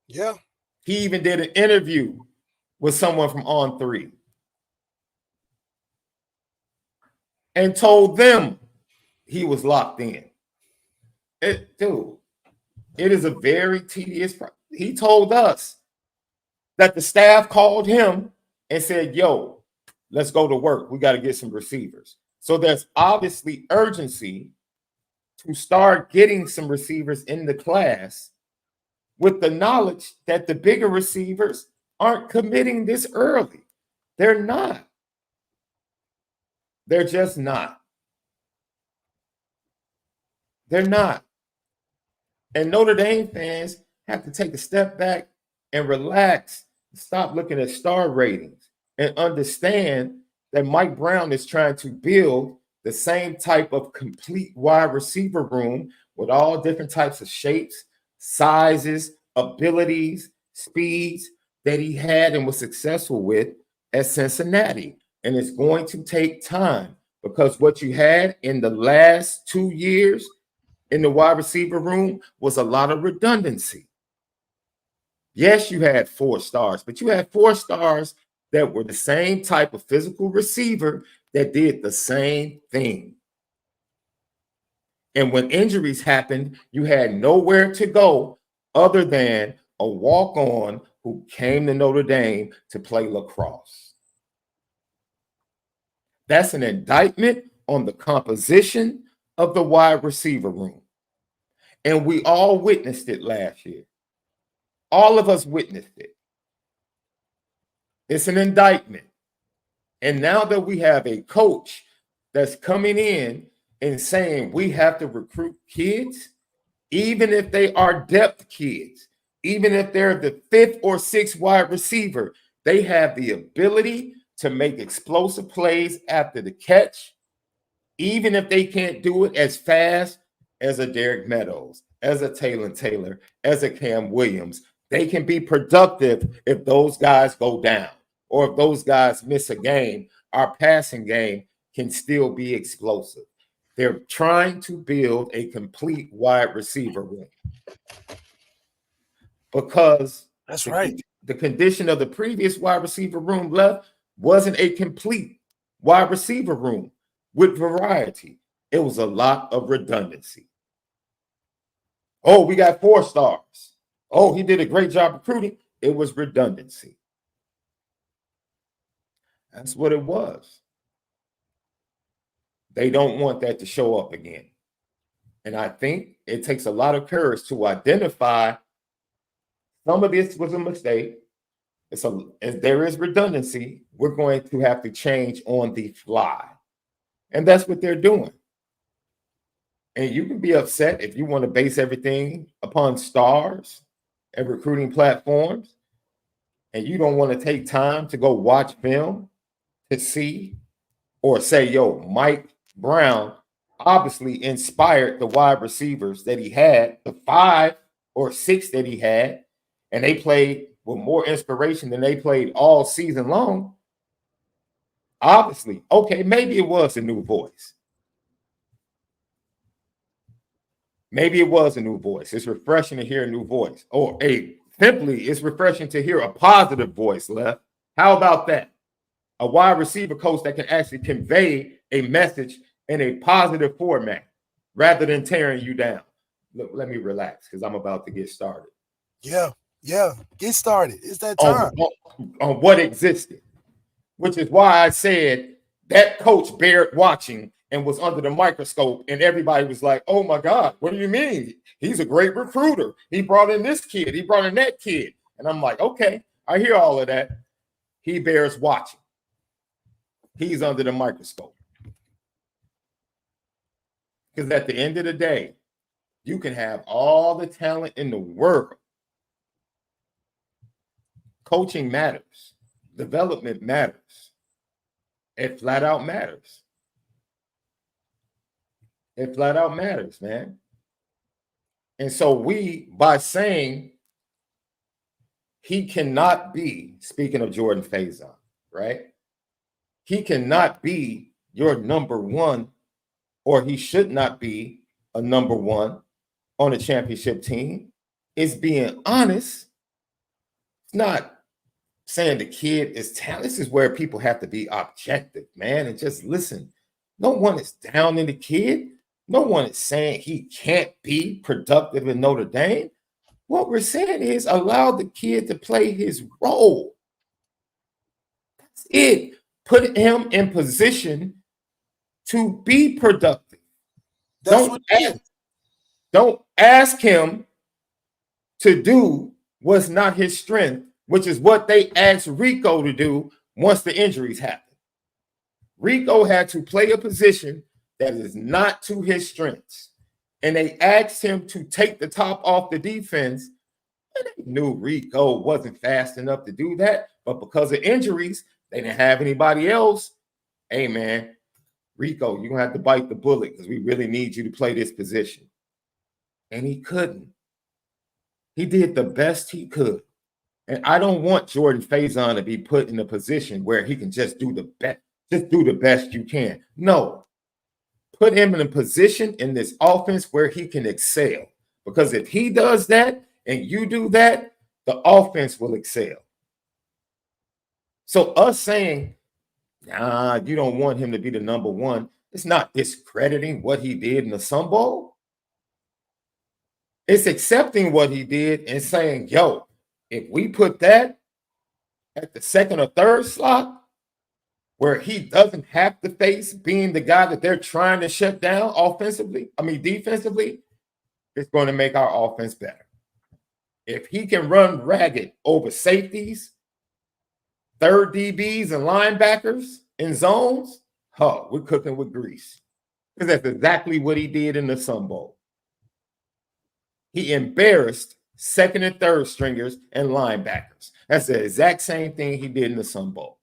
Yeah. He even did an interview with someone from On3 and told them he was locked in. Dude, it is a very tedious process. He told us that the staff called him and said, yo, let's go to work. We got to get some receivers. So there's obviously urgency to start getting some receivers in the class with the knowledge that the bigger receivers aren't committing this early. They're not. They're just not. They're not. And Notre Dame fans have to take a step back and relax, stop looking at star ratings, and understand that Mike Brown is trying to build the same type of complete wide receiver room with all different types of shapes, sizes, abilities, speeds that he had and was successful with at Cincinnati. And it's going to take time because what you had in the last 2 years in the wide receiver room was a lot of redundancy. Yes, you had 4 stars, but you had 4 stars that were the same type of physical receiver that did the same thing. And when injuries happened, you had nowhere to go other than a walk-on who came to Notre Dame to play lacrosse. That's an indictment on the composition of the wide receiver room. And we all witnessed it last year. All of us witnessed it. It's an indictment. And now that we have a coach that's coming in and saying we have to recruit kids, even if they are depth kids, even if they're the 5th or 6th wide receiver, they have the ability to make explosive plays after the catch, even if they can't do it as fast as a Derek Meadows, as a Taylor, as a Cam Williams. They can be productive if those guys go down or if those guys miss a game. Our passing game can still be explosive. They're trying to build a complete wide receiver room because That's right. The condition of the previous wide receiver room left wasn't a complete wide receiver room with variety. It was a lot of redundancy. Oh, we got 4 stars. Oh, he did a great job recruiting. It was redundancy. That's what it was. They don't want that to show up again. And I think it takes a lot of courage to identify some of this was a mistake. There is redundancy. We're going to have to change on the fly. And that's what they're doing. And you can be upset if you want to base everything upon stars and recruiting platforms, and you don't want to take time to go watch film to see or say, yo, Mike Brown obviously inspired the wide receivers that he had, the 5 or 6 that he had, and they played with more inspiration than they played all season long. Obviously, okay, maybe it was a new voice. Maybe it was a new voice. It's refreshing to hear a new voice. Or simply, it's refreshing to hear a positive voice, Left. How about that? A wide receiver coach that can actually convey a message in a positive format rather than tearing you down. Look, let me relax because I'm about to get started. Yeah. Get started. It's that time. On what existed, which is why I said that coach bared watching and was under the microscope, and everybody was like, oh my God, what do you mean? He's a great recruiter. He brought in this kid. He brought in that kid. And I'm like, okay, I hear all of that. He bears watching. He's under the microscope. Because at the end of the day, you can have all the talent in the world. Coaching matters. Development matters. It flat out matters. It flat out matters, man. And so by saying he cannot be, speaking of Jordan Faison, right? He cannot be your number 1, or he should not be a number 1 on a championship team. It's being honest. It's not saying the kid is talented. This is where people have to be objective, man, and just listen. No one is down in the kid. No one is saying he can't be productive in Notre Dame. What we're saying is allow the kid to play his role. That's it. Put him in position to be productive. Don't ask him to do what's not his strength, which is what they asked Rico to do once the injuries happened. Rico had to play a position that is not to his strengths. And they asked him to take the top off the defense. And they knew Rico wasn't fast enough to do that. But because of injuries, they didn't have anybody else. Hey, man, Rico, you're going to have to bite the bullet because we really need you to play this position. And he couldn't. He did the best he could. And I don't want Jordan Faison to be put in a position where he can just do the best. Just do the best you can. No. Put him in a position in this offense where he can excel. Because if he does that and you do that, the offense will excel. So us saying, nah, you don't want him to be the number 1, it's not discrediting what he did in the Sun Bowl. It's accepting what he did and saying, yo, if we put that at the 2nd or 3rd slot, where he doesn't have to face being the guy that they're trying to shut down defensively, it's going to make our offense better. If he can run ragged over safeties, 3rd DBs and linebackers in zones, we're cooking with grease. Because that's exactly what he did in the Sun Bowl. He embarrassed 2nd and 3rd stringers and linebackers. That's the exact same thing he did in the Sun Bowl.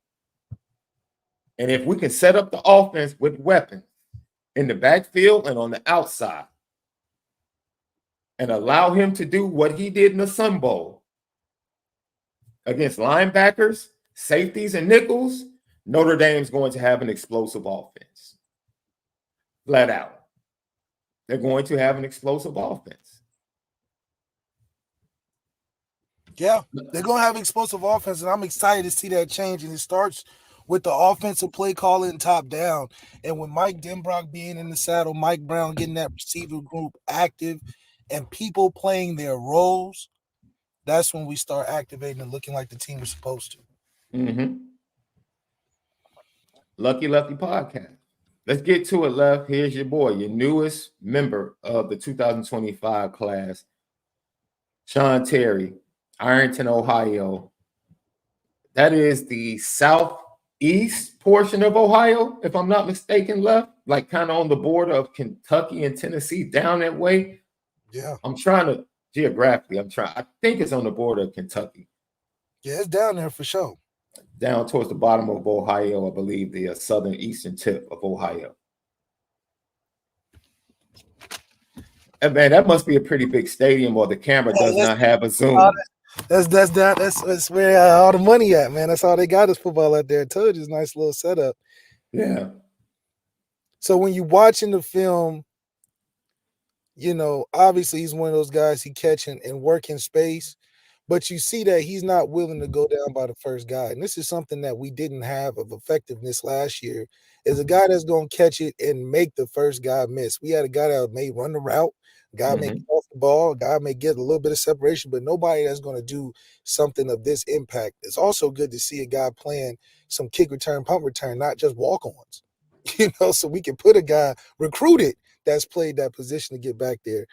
And if we can set up the offense with weapons in the backfield and on the outside and allow him to do what he did in the Sun Bowl against linebackers, safeties, and nickels, Notre Dame's going to have an explosive offense. Flat out. They're going to have an explosive offense. Yeah, they're gonna have explosive offense, and I'm excited to see that change. And it starts with the offensive play calling top down. And with Mike Denbrock being in the saddle, Mike Brown getting that receiver group active, and people playing their roles, that's when we start activating and looking like the team we're supposed to. Mm-hmm. Lucky Lefty podcast. Let's get to it, Left. Here's your boy, your newest member of the 2025 class, Sean Terry, Ironton, Ohio. That is the southeast portion of Ohio, if I'm not mistaken, Left. Like kind of on the border of Kentucky and Tennessee, down that way. Yeah. I'm trying to, geographically, I think it's on the border of Kentucky. Yeah, it's down there for sure. Down towards the bottom of Ohio, I believe, the southern eastern tip of Ohio. And man, that must be a pretty big stadium, or the camera does not have a zoom. That's where all the money at, man. That's all they got is football out there. I told you, it's a nice little setup. Yeah. So when you're watching the film, you know, obviously he's one of those guys he catch and work in space, but you see that he's not willing to go down by the first guy. And this is something that we didn't have of effectiveness last year, is a guy that's going to catch it and make the first guy miss. We had a guy that may run the route, a guy may get off the ball, a guy may get a little bit of separation, but nobody that's going to do something of this impact. It's also good to see a guy playing some kick return, punt return, not just walk-ons, you know, so we can put a guy recruited that's played that position to get back there.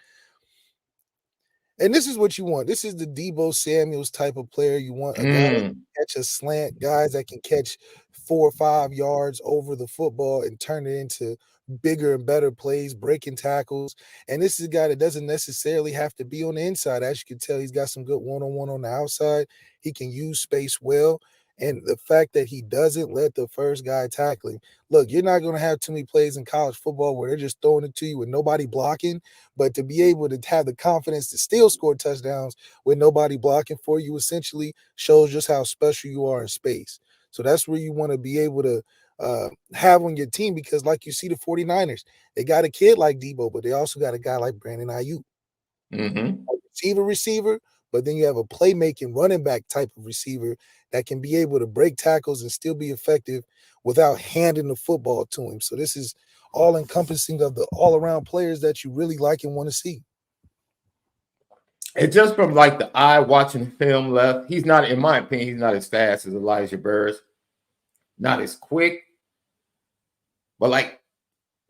And this is what you want. This is the Deebo Samuels type of player. You want a guy that can catch a slant, guys that can catch 4 or 5 yards over the football and turn it into bigger and better plays, breaking tackles. And this is a guy that doesn't necessarily have to be on the inside. As you can tell, he's got some good one-on-one on the outside. He can use space well. And the fact that he doesn't let the first guy tackle him. Look, you're not going to have too many plays in college football where they're just throwing it to you with nobody blocking. But to be able to have the confidence to still score touchdowns with nobody blocking for you essentially shows just how special you are in space. So that's where you want to be able to have on your team, because like you see the 49ers, they got a kid like Deebo, but they also got a guy like Brandon Ayuk. A receiver, but then you have a playmaking running back type of receiver that can be able to break tackles and still be effective without handing the football to him. So this is all encompassing of the all around players that you really like and want to see. And just from like the eye watching film, Left, he's not, in my opinion, he's not as fast as Elijah Burris, not as quick, but like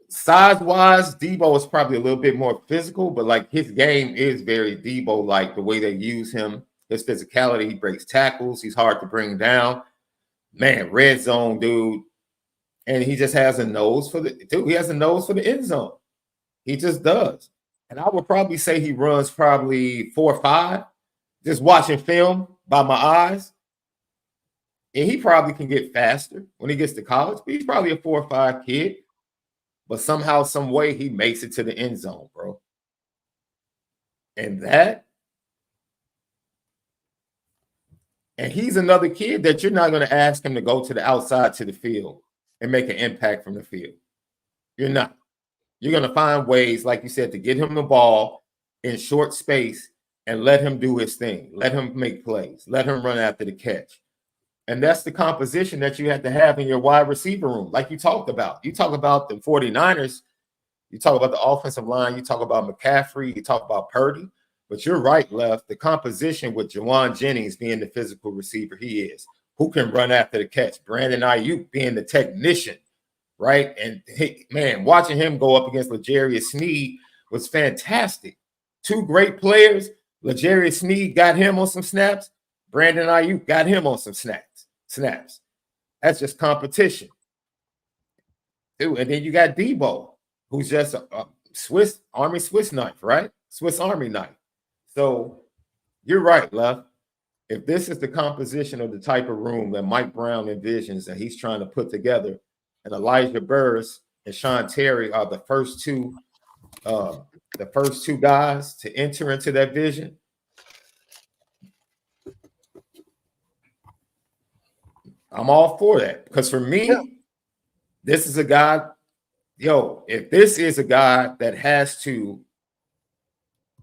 size-wise, Deebo is probably a little bit more physical, but like his game is very Deebo-like, the way they use him, his physicality. He breaks tackles. He's hard to bring down. Man, red zone, dude. And he just has a nose for the end zone. He just does. And I would probably say he runs probably 4.5, just watching film by my eyes. And he probably can get faster when he gets to college, but he's probably a 4.5 kid. But somehow, some way, he makes it to the end zone, bro. And he's another kid that you're not going to ask him to go to the outside to the field and make an impact from the field. You're not. You're going to find ways, like you said, to get him the ball in short space and let him do his thing. Let him make plays. Let him run after the catch. And that's the composition that you have to have in your wide receiver room, like you talked about. You talk about the 49ers, you talk about the offensive line, you talk about McCaffrey, you talk about Purdy. But you're right, Left. The composition with Juwan Jennings being the physical receiver he is, who can run after the catch. Brandon Ayuk being the technician, right? And, hey, man, watching him go up against L'Jarius Sneed was fantastic. Two great players. L'Jarius Sneed got him on some snaps. Brandon Ayuk got him on some snaps. That's just competition. Dude, and then you got Deebo, who's just a Swiss knife, right? Swiss Army knife. So you're right, Left. If this is the composition of the type of room that Mike Brown envisions that he's trying to put together, and Elijah Burris and Sean Terry are the first two guys to enter into that vision, I'm all for that. Because for me, this is a guy, if this is a guy that has to,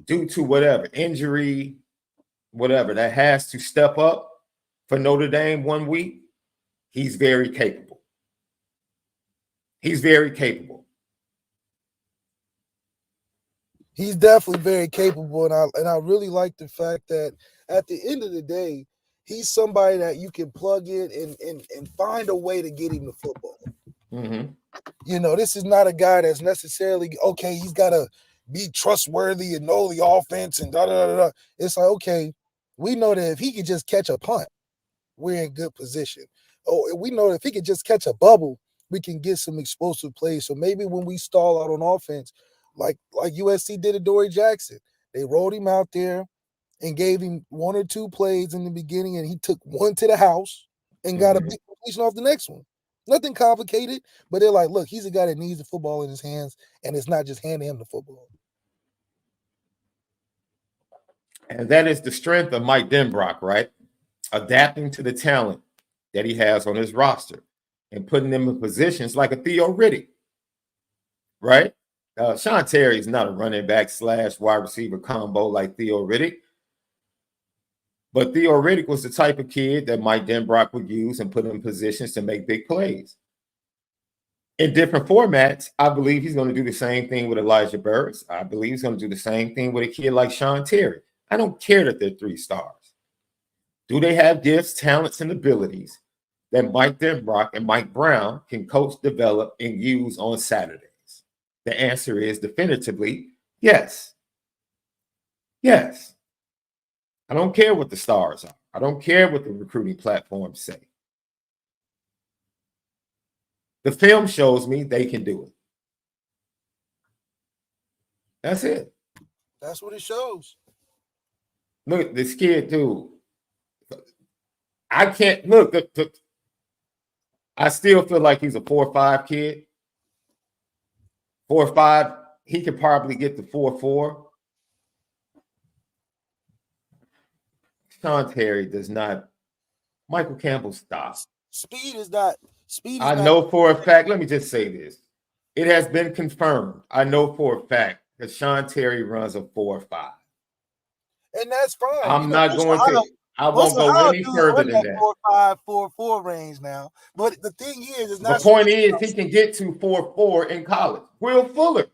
due to whatever, injury, whatever, that has to step up for Notre Dame 1 week, he's very capable. He's very capable. He's definitely very capable, and I really like the fact that at the end of the day, he's somebody that you can plug in and find a way to get him the football. Mm-hmm. You know, this is not a guy that's necessarily, okay, he's got to be trustworthy and know the offense and da-da-da-da. It's like, okay, we know that if he could just catch a punt, we're in good position. Oh, we know if he could just catch a bubble, we can get some explosive plays. So maybe when we stall out on offense, like USC did to Dory Jackson, they rolled him out there and gave him 1 or 2 plays in the beginning, and he took one to the house and got a big completion off the next one. Nothing complicated, but they're like, look, he's a guy that needs the football in his hands, and it's not just handing him the football. And that is the strength of Mike Denbrock, right? Adapting to the talent that he has on his roster and putting them in positions like a Theo Riddick, right? Sean Terry is not a running back / wide receiver combo like Theo Riddick. But Theo Riddick was the type of kid that Mike Denbrock would use and put in positions to make big plays. In different formats, I believe he's going to do the same thing with Elijah Burris. I believe he's going to do the same thing with a kid like Sean Terry. I don't care that they're 3 stars. Do they have gifts, talents, and abilities that Mike Denbrock and Mike Brown can coach, develop, and use on Saturdays? The answer is definitively yes. Yes. I don't care what the stars are. I don't care what the recruiting platforms say. The film shows me they can do it. That's it. That's what it shows. Look at this kid, dude. I can't look. I still feel like he's a 4.5 kid. 4.5. He could probably get to 4.4. Sean Terry does not. Michael Campbell stops. Speed is not. Speed. I know for a fact. Let me just say this: it has been confirmed. I know for a fact that Sean Terry runs a 4.5, and that's fine. I'm not going to. I won't go any further than that. 4.5, 4.4 range now. But the thing is not. The point is, he can get to 4.4 in college. Will Fuller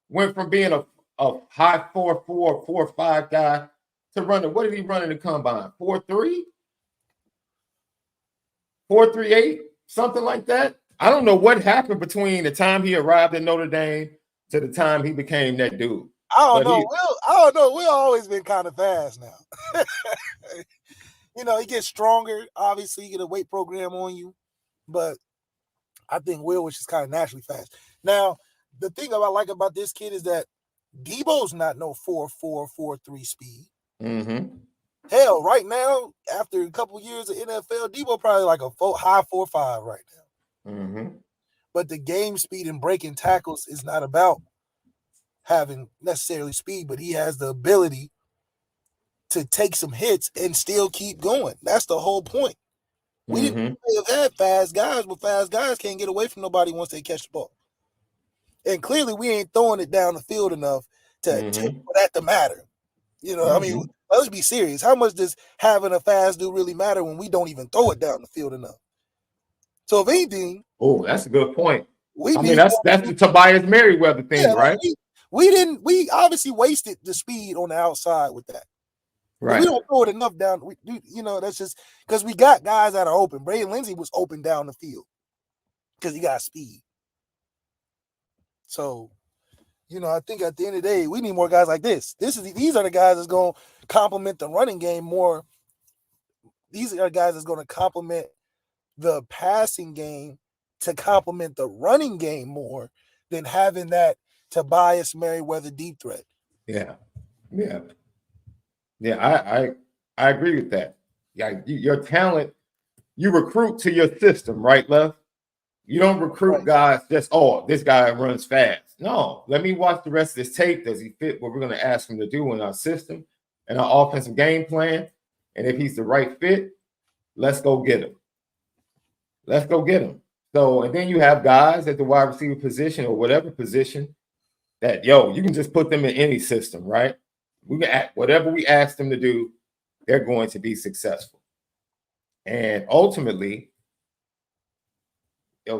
went from being a high 4.4, 4.5 guy to running. What did he run in the combine? 4.3, 4.38, something like that. I don't know what happened between the time he arrived in Notre Dame to the time he became that dude. I don't know. Will always been kind of fast now. You know, he gets stronger. Obviously, you get a weight program on you, but I think Will was just kind of naturally fast. Now, the thing I like about this kid is that Debo's not no 4.4, 4.3 speed. Mm-hmm. Hell, right now, after a couple years of NFL, Debo probably like a high 4.5 right now. Mm-hmm. But the game speed and breaking tackles is not about having necessarily speed, but he has the ability to take some hits and still keep going. That's the whole point. We didn't have had fast guys, but fast guys can't get away from nobody once they catch the ball. And clearly, we ain't throwing it down the field enough for that to matter. You know, I mean, let's be serious. How much does having a fast dude really matter when we don't even throw it down the field enough? So, if anything, that's a good point. That's the Tobias Merriweather thing, right? We obviously wasted the speed on the outside with that. Right. We don't throw it enough down. That's just because we got guys that are open. Braden Lindsey was open down the field because he got speed. So, I think at the end of the day, we need more guys like this. These are the guys that's going to complement the running game more. These are the guys that's going to complement the passing game to complement the running game more than having that Tobias Merriweather deep threat. Yeah. I agree with that. Yeah, your talent, you recruit to your system, right, Left? You don't recruit guys just, this guy runs fast. No, let me watch the rest of this tape. Does he fit what we're going to ask him to do in our system and our offensive game plan? And if he's the right fit, let's go get him. So, and then you have guys at the wide receiver position or whatever position that, you can just put them in any system, right? We can act whatever we ask them to do, they're going to be successful. And ultimately,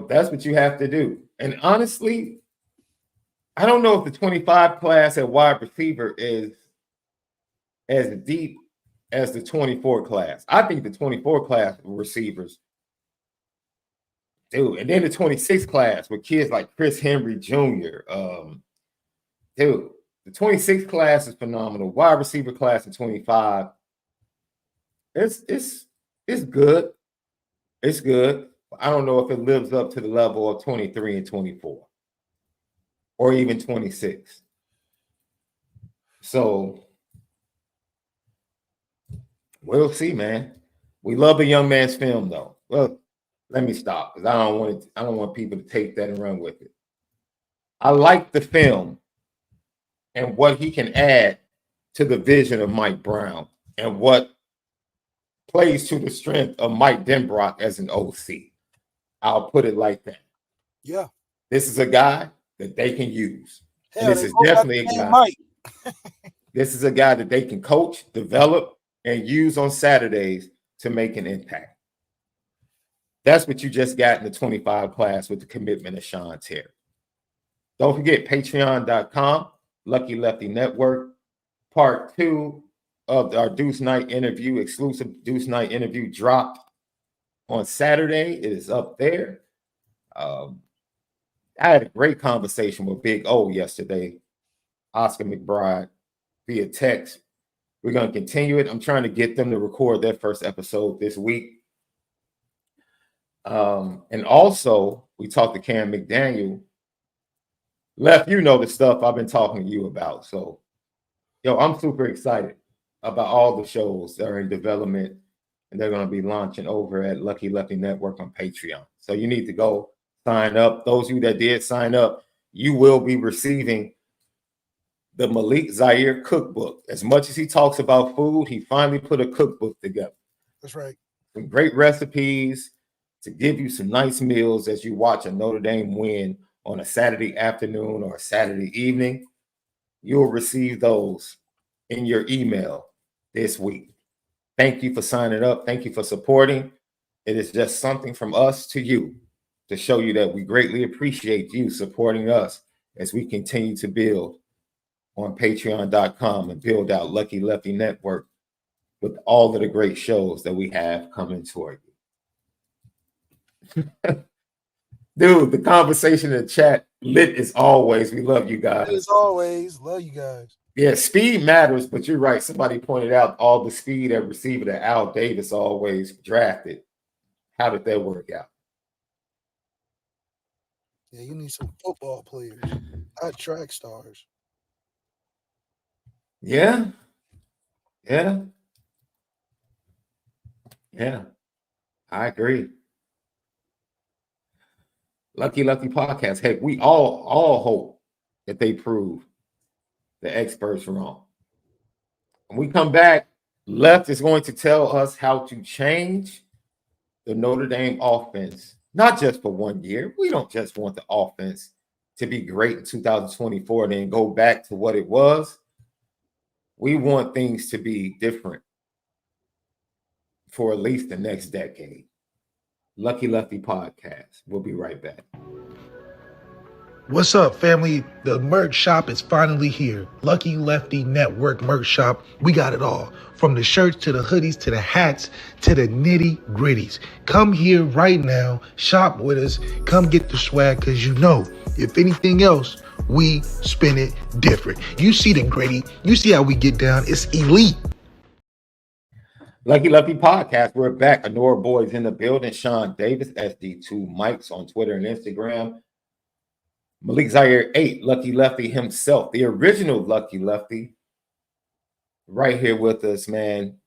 that's what you have to do. And honestly, I don't know if the 25 class at wide receiver is as deep as the 24 class. I think the 24 class receivers, dude, and then the 26 class with kids like Chris Henry Jr. Dude, the 26 class is phenomenal. Wide receiver class of 25. It's good. It's good. I don't know if it lives up to the level of 23 and 24 or even 26. So we'll see, man. We love a young man's film, though. Well, let me stop because I don't want people to take that and run with it. I like the film and what he can add to the vision of Mike Brown and what plays to the strength of Mike Denbrock as an OC. I'll put it like that. Yeah. This is a guy that they can use. Hell, and this is definitely a guy. This is a guy that they can coach, develop, and use on Saturdays to make an impact. That's what you just got in the 25 class with the commitment of Sean Terry. Don't forget, patreon.com, Lucky Lefty Network, part 2 of our Deuce Night interview, exclusive Deuce Night interview dropped on Saturday. It is up there. I had a great conversation with Big O yesterday, Oscar McBride, via text. We're going to continue it. I'm trying to get them to record their first episode this week. And also, we talked to Cam McDaniel. Left, you know the stuff I've been talking to you about. So, I'm super excited about all the shows that are in development, and they're going to be launching over at Lucky Lefty Network on Patreon. So you need to go sign up. Those of you that did sign up, you will be receiving the MALIK ZAIRE cookbook. As much as he talks about food, he finally put a cookbook together. That's right. Some great recipes to give you some nice meals as you watch a Notre Dame win on a Saturday afternoon or a Saturday evening. You'll receive those in your email this week. Thank you for signing up. Thank you for supporting. It is just something from us to you to show you that we greatly appreciate you supporting us as we continue to build on patreon.com and build out Lucky Lefty Network with all of the great shows that we have coming toward you. Dude, the conversation in the chat lit as always. We love you guys. As always, love you guys. Yeah, speed matters, but you're right. Somebody pointed out all the speed at receiver that Al Davis always drafted. How did that work out? Yeah, you need some football players, not track stars. Yeah. I agree. Lucky Lefty Podcast. Heck, we all hope that they prove the experts wrong. When we come back, Left is going to tell us how to change the Notre Dame offense, not just for 1 year. We don't just want the offense to be great in 2024 and then go back to what it was. We want things to be different for at least the next decade. Lucky Lefty Podcast. We'll be right back. What's up, family? The merch shop is finally here. Lucky Lefty Network merch shop. We got it all. From the shirts to the hoodies to the hats to the nitty gritties. Come here right now. Shop with us. Come get the swag because if anything else, we spin it different. You see the gritty. You see how we get down. It's elite. Lucky Lefty Podcast. We're back. Onora Boys in the building. Sean Davis, SD2 Mikes on Twitter and Instagram. Malik Zaire 8, Lucky Lefty himself, the original Lucky Lefty, right here with us, man.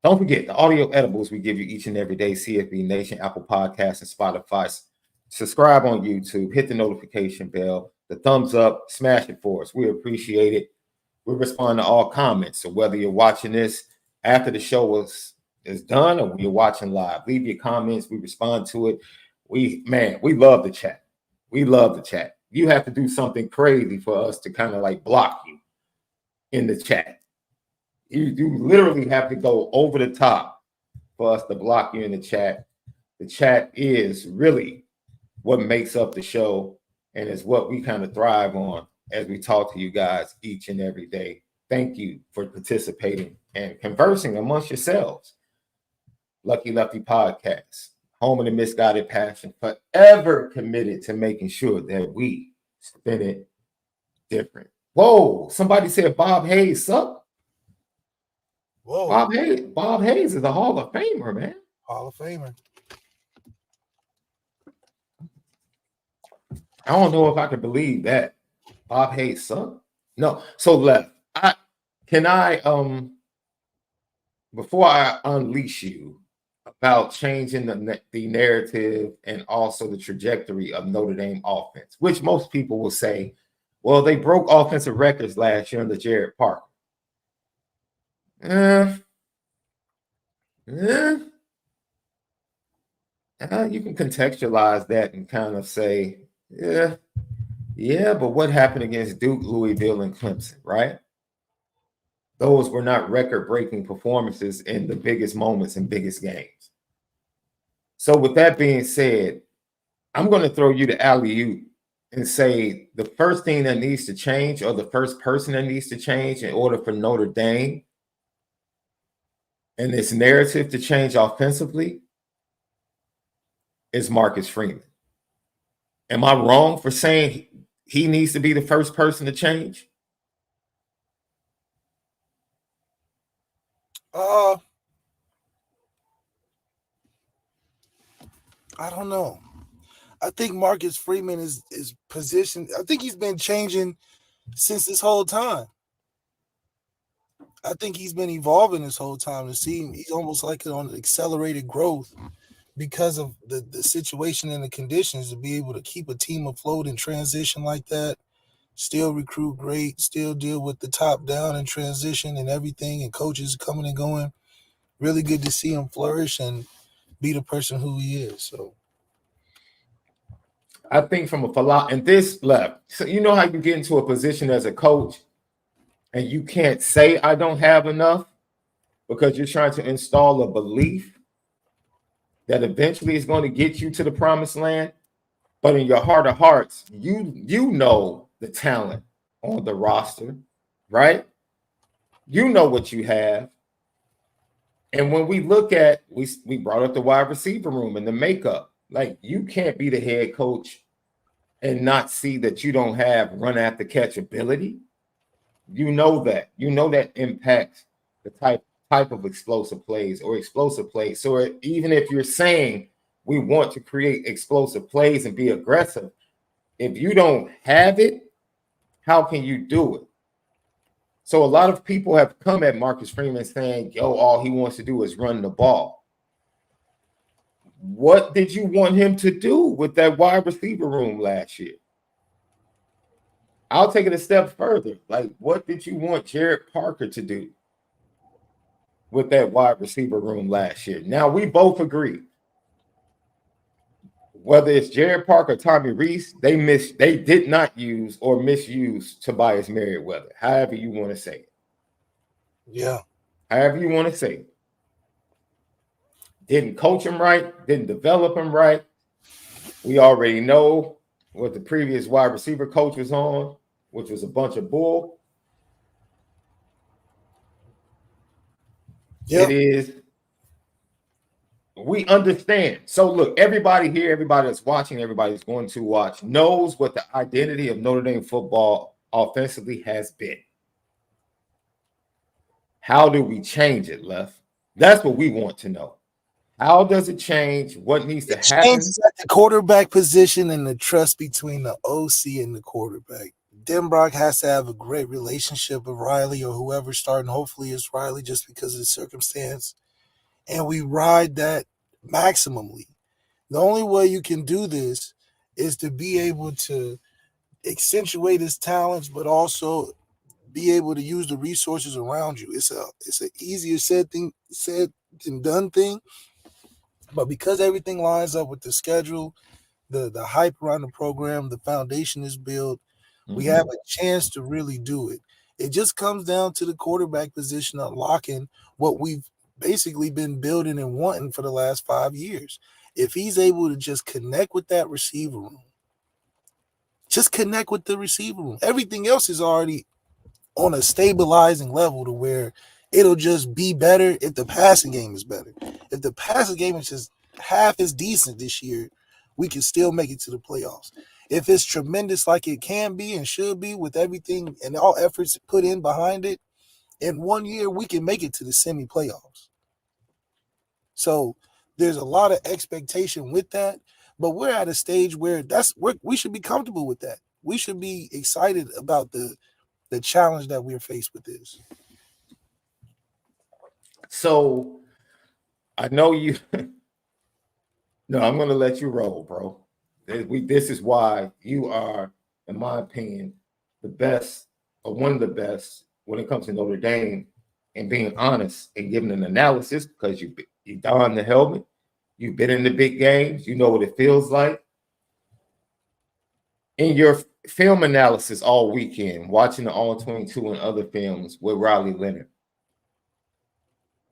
Don't forget the audio edibles we give you each and every day, CFB Nation, Apple Podcasts, and Spotify. Subscribe on YouTube, hit the notification bell, the thumbs up, smash it for us. We appreciate it. We respond to all comments. So whether you're watching this after the show is done or you're watching live, leave your comments. We respond to it. We love the chat. We love the chat. You have to do something crazy for us to kind of like block you in the chat. You literally have to go over the top for us to block you in the chat. The chat is really what makes up the show, and is what we kind of thrive on as we talk to you guys each and every day. Thank you for participating and conversing amongst yourselves. Lucky Lefty Podcast, home of the misguided passion, forever committed to making sure that we spin it different. Whoa, somebody said Bob Hayes sucked. Whoa. Bob Hayes is a Hall of Famer, man. Hall of Famer. I don't know if I could believe that. Bob Hayes sucked. No. So Left, before I unleash you about changing the narrative and also the trajectory of Notre Dame offense, which most people will say, well, they broke offensive records last year under Jared Parker. You can contextualize that and kind of say, yeah, but what happened against Duke, Louisville, and Clemson, right? Those were not record-breaking performances in the biggest moments and biggest games. So with that being said, I'm going to throw you the alley-oop and say the first thing that needs to change, or the first person that needs to change in order for Notre Dame and this narrative to change offensively, is Marcus Freeman. Am I wrong for saying he needs to be the first person to change? I don't know. I think Marcus Freeman is positioned. I think he's been changing since this whole time. I think he's been evolving this whole time. To see him, he's almost like on accelerated growth because of the situation and the conditions, to be able to keep a team afloat in transition like that, still recruit great, still deal with the top down and transition and everything, and coaches coming and going. Really good to see him flourish and be the person who he is. So I think from a philosophy, and this Left, so you know how you get into a position as a coach and you can't say I don't have enough because you're trying to install a belief that eventually is going to get you to the promised land. But in your heart of hearts, you know the talent on the roster, right? You know what you have. And when we look at, we brought up the wide receiver room and the makeup. Like, you can't be the head coach and not see that you don't have run after catch ability. You know that. You know that impacts the type of explosive plays or explosive plays. So even if you're saying we want to create explosive plays and be aggressive, if you don't have it, how can you do it? So a lot of people have come at Marcus Freeman saying, yo, all he wants to do is run the ball. What did you want him to do with that wide receiver room last year? I'll take it a step further. Like, what did you want Jared Parker to do with that wide receiver room last year? Now, we both agree, whether it's Jared Parker or Tommy Rees, they did not use or misuse Tobias Merriweather, however you want to say it. Yeah. However you want to say it. Didn't coach him right, didn't develop him right. We already know what the previous wide receiver coach was on, which was a bunch of bull. Yeah. It is. We understand. So look, everybody here, everybody that's watching, everybody that's going to watch, knows what the identity of Notre Dame football offensively has been. How do we change it, Left? That's what we want to know. How does it change? What needs to happen? Changes at the quarterback position and the trust between the OC and the quarterback. Denbrock has to have a great relationship with Riley or whoever's starting. Hopefully it's Riley, just because of the circumstance. And we ride that maximally. The only way you can do this is to be able to accentuate his talents, but also be able to use the resources around you. It's an easier said than done thing. But because everything lines up with the schedule, the hype around the program, the foundation is built, we have a chance to really do it. It just comes down to the quarterback position unlocking what we've basically been building and wanting for the last 5 years. If he's able to just connect with that receiver room, just connect with the receiver room. Everything else is already on a stabilizing level to where it'll just be better if the passing game is better. If the passing game is just half as decent this year, we can still make it to the playoffs. If it's tremendous like it can be and should be with everything and all efforts put in behind it, in 1 year we can make it to the semi-playoffs. So there's a lot of expectation with that, but we're at a stage where we should be comfortable with that. We should be excited about the challenge that we're faced with this. So I know you. No, I'm going to let you roll, bro. This is why you are, in my opinion, the best or one of the best when it comes to Notre Dame and being honest and giving an analysis, because you don the helmet, you've been in the big games, you know what it feels like. In your film analysis all weekend, watching the All-22 and other films with Riley Leonard,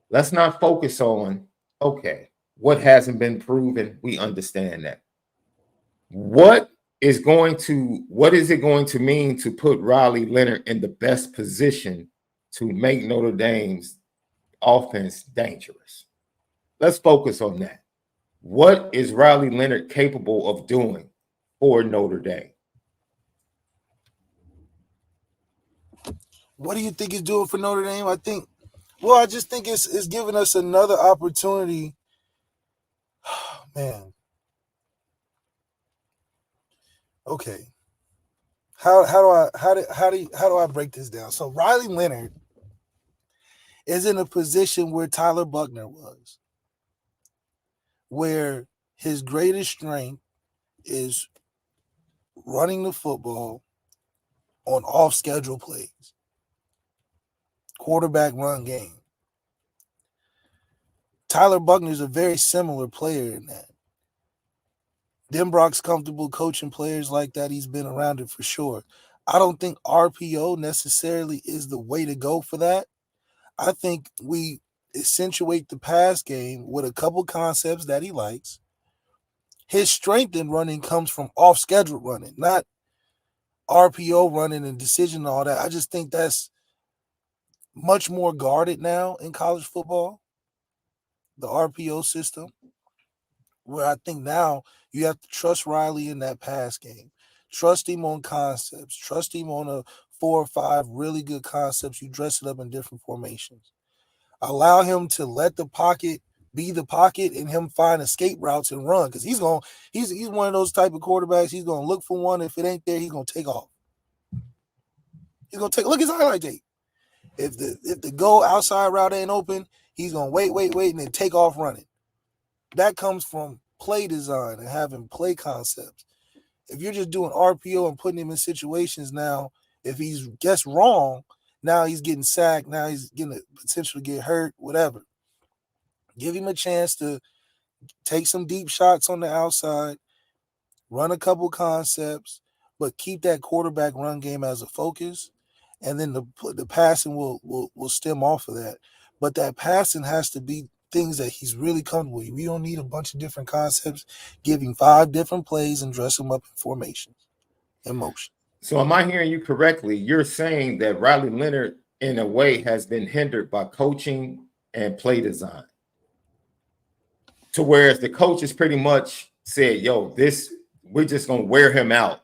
let's not focus on, okay, what hasn't been proven. We understand that. What is it going to mean to put Riley Leonard in the best position to make Notre Dame's offense dangerous? Let's focus on that. What is Riley Leonard capable of doing for Notre Dame? What do you think he's doing for Notre Dame? I just think it's giving us another opportunity. Man. Okay. How do I break this down? So Riley Leonard is in a position where Tyler Buchner was, where his greatest strength is running the football on off-schedule plays, quarterback run game. Tyler Buchner is a very similar player in that. Denbrock's comfortable coaching players like that. He's been around it for sure. I don't think RPO necessarily is the way to go for that. I think we accentuate the pass game with a couple concepts that he likes. His strength in running comes from off-schedule running, not RPO running and decision and all that. I just think that's much more guarded now in college football, the RPO system, where I think now you have to trust Riley in that pass game. Trust him on concepts. Trust him on 4 or 5 really good concepts. You dress it up in different formations. Allow him to let the pocket be the pocket and him find escape routes and run, because he's one of those type of quarterbacks. He's going to look for one. If it ain't there, he's going to take off. Look at his highlight tape. If the go outside route ain't open, he's going to wait, and then take off running. That comes from play design and having play concepts. If you're just doing RPO and putting him in situations now, if he's guessed wrong, now he's getting sacked, now he's going to potentially get hurt, whatever. Give him a chance to take some deep shots on the outside, run a couple concepts, but keep that quarterback run game as a focus, and then the passing will stem off of that. But that passing has to be things that he's really comfortable with. We don't need a bunch of different concepts. Give him 5 different plays and dress him up in formations and motion. So am I hearing you correctly? You're saying that Riley Leonard, in a way, has been hindered by coaching and play design, to whereas the coaches pretty much said, yo, we're just going to wear him out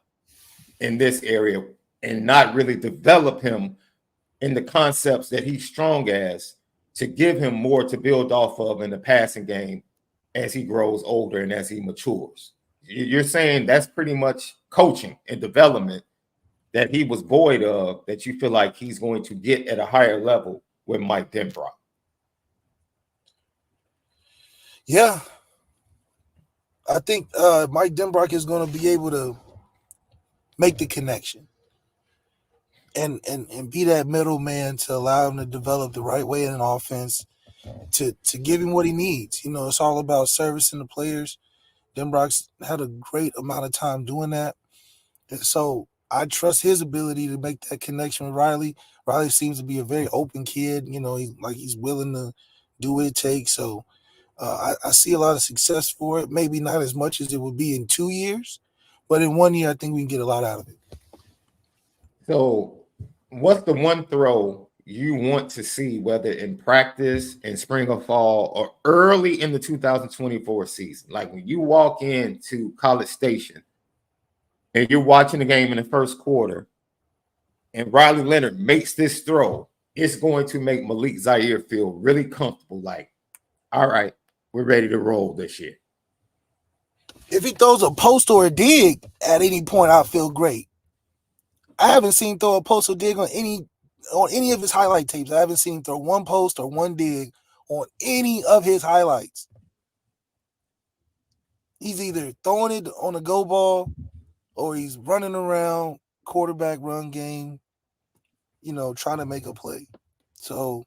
in this area and not really develop him in the concepts that he's strong as, to give him more to build off of in the passing game as he grows older and as he matures. You're saying that's pretty much coaching and development that he was void of, that you feel like he's going to get at a higher level with Mike Denbrock. Yeah. I think Mike Denbrock is going to be able to make the connection and be that middleman to allow him to develop the right way in an offense, to give him what he needs. You know, it's all about servicing the players. Denbrock's had a great amount of time doing that. And so I trust his ability to make that connection with Riley. Riley seems to be a very open kid. He's willing to do what it takes. So I see a lot of success for it. Maybe not as much as it would be in 2 years, but in 1 year, I think we can get a lot out of it. So what's the one throw you want to see, whether in practice, in spring or fall, or early in the 2024 season? Like when you walk into College Station and you're watching the game in the first quarter and Riley Leonard makes this throw, it's going to make Malik ZAIRE feel really comfortable. Like, all right, we're ready to roll this year. If he throws a post or a dig at any point, I feel great. I haven't seen him throw a post or dig on any of his highlight tapes. I haven't seen him throw one post or one dig on any of his highlights. He's either throwing it on a go ball or he's running around quarterback run game, trying to make a play. So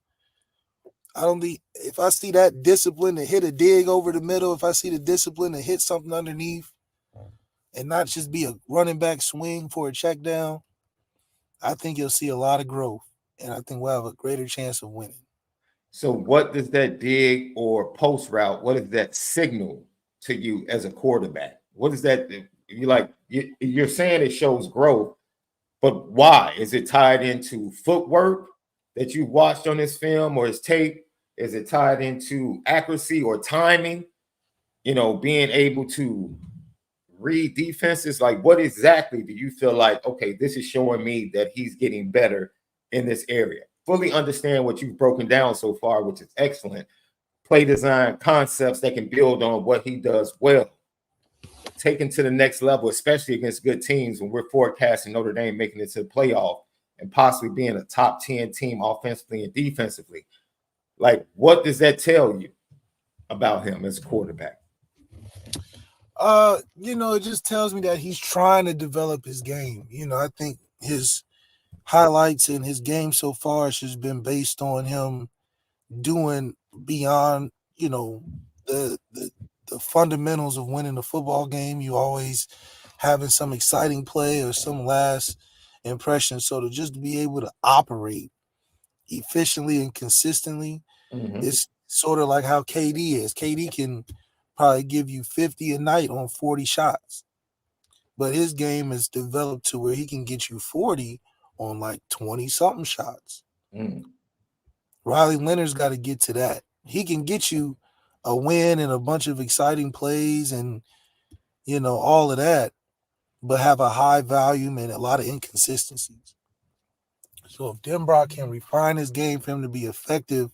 I don't think if I see that discipline to hit a dig over the middle, if I see the discipline to hit something underneath and not just be a running back swing for a check down, I think you'll see a lot of growth, and I think we'll have a greater chance of winning. So what does that dig or post route, what does that signal to you as a quarterback? What is that? You're saying it shows growth, but why? Is it tied into footwork that you watched on this film or his tape? Is it tied into accuracy or timing? Being able to read defenses? Like, what exactly do you feel like, okay, this is showing me that he's getting better in this area? Fully understand what you've broken down so far, which is excellent. Play design concepts that can build on what he does well. Taken to the next level, especially against good teams when we're forecasting Notre Dame making it to the playoff and possibly being a top 10 team offensively and defensively. Like, what does that tell you about him as a quarterback? It just tells me that he's trying to develop his game. I think his highlights in his game so far has just been based on him doing beyond, the fundamentals of winning a football game. You always having some exciting play or some last impression. So to just be able to operate efficiently and consistently, it's sort of like how KD is. KD can probably give you 50 a night on 40 shots, but his game is developed to where he can get you 40 on like 20 something shots. Riley Leonard's got to get to that. He can get you a win and a bunch of exciting plays and all of that, but have a high volume and a lot of inconsistencies. So if Denbrock can refine his game for him to be effective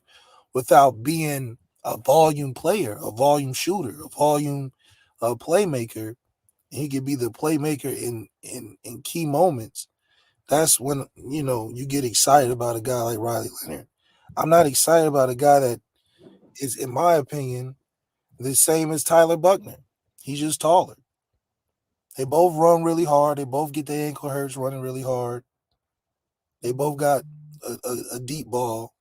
without being a volume player, a volume shooter, a volume playmaker, he could be the playmaker in key moments. That's when, you get excited about a guy like Riley Leonard. I'm not excited about a guy that is, in my opinion, the same as Tyler Buckner. He's just taller. They both run really hard. They both get their ankle hurts running really hard. They both got a deep ball.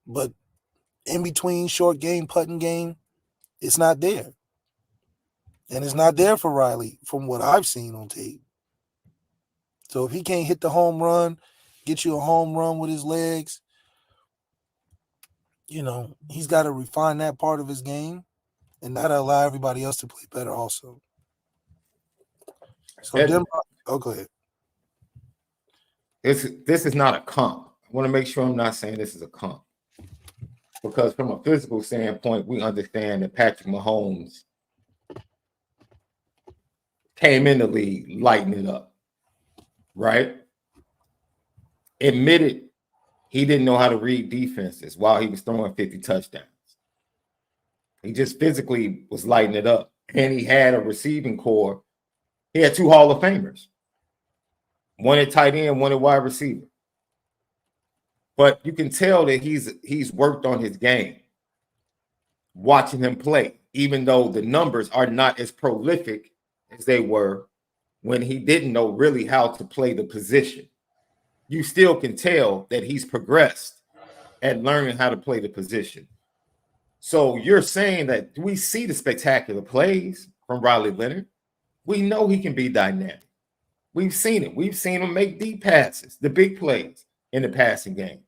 But in between short game, putting game, it's not there. And it's not there for Riley from what I've seen on tape. So if he can't hit the home run, get you a home run with his legs, he's got to refine that part of his game, and that'll allow everybody else to play better also. So go ahead. This is not a comp. I want to make sure I'm not saying this is a comp. Because from a physical standpoint, we understand that Patrick Mahomes came in the league lighting it up, right? Admitted he didn't know how to read defenses while he was throwing 50 touchdowns. He just physically was lighting it up. And he had a receiving core. He had 2 Hall of Famers. One at tight end, one at wide receiver. But you can tell that he's worked on his game, watching him play, even though the numbers are not as prolific as they were when he didn't know really how to play the position. You still can tell that he's progressed at learning how to play the position. So you're saying that we see the spectacular plays from Riley Leonard. We know he can be dynamic. We've seen it. We've seen him make deep passes, the big plays in the passing game.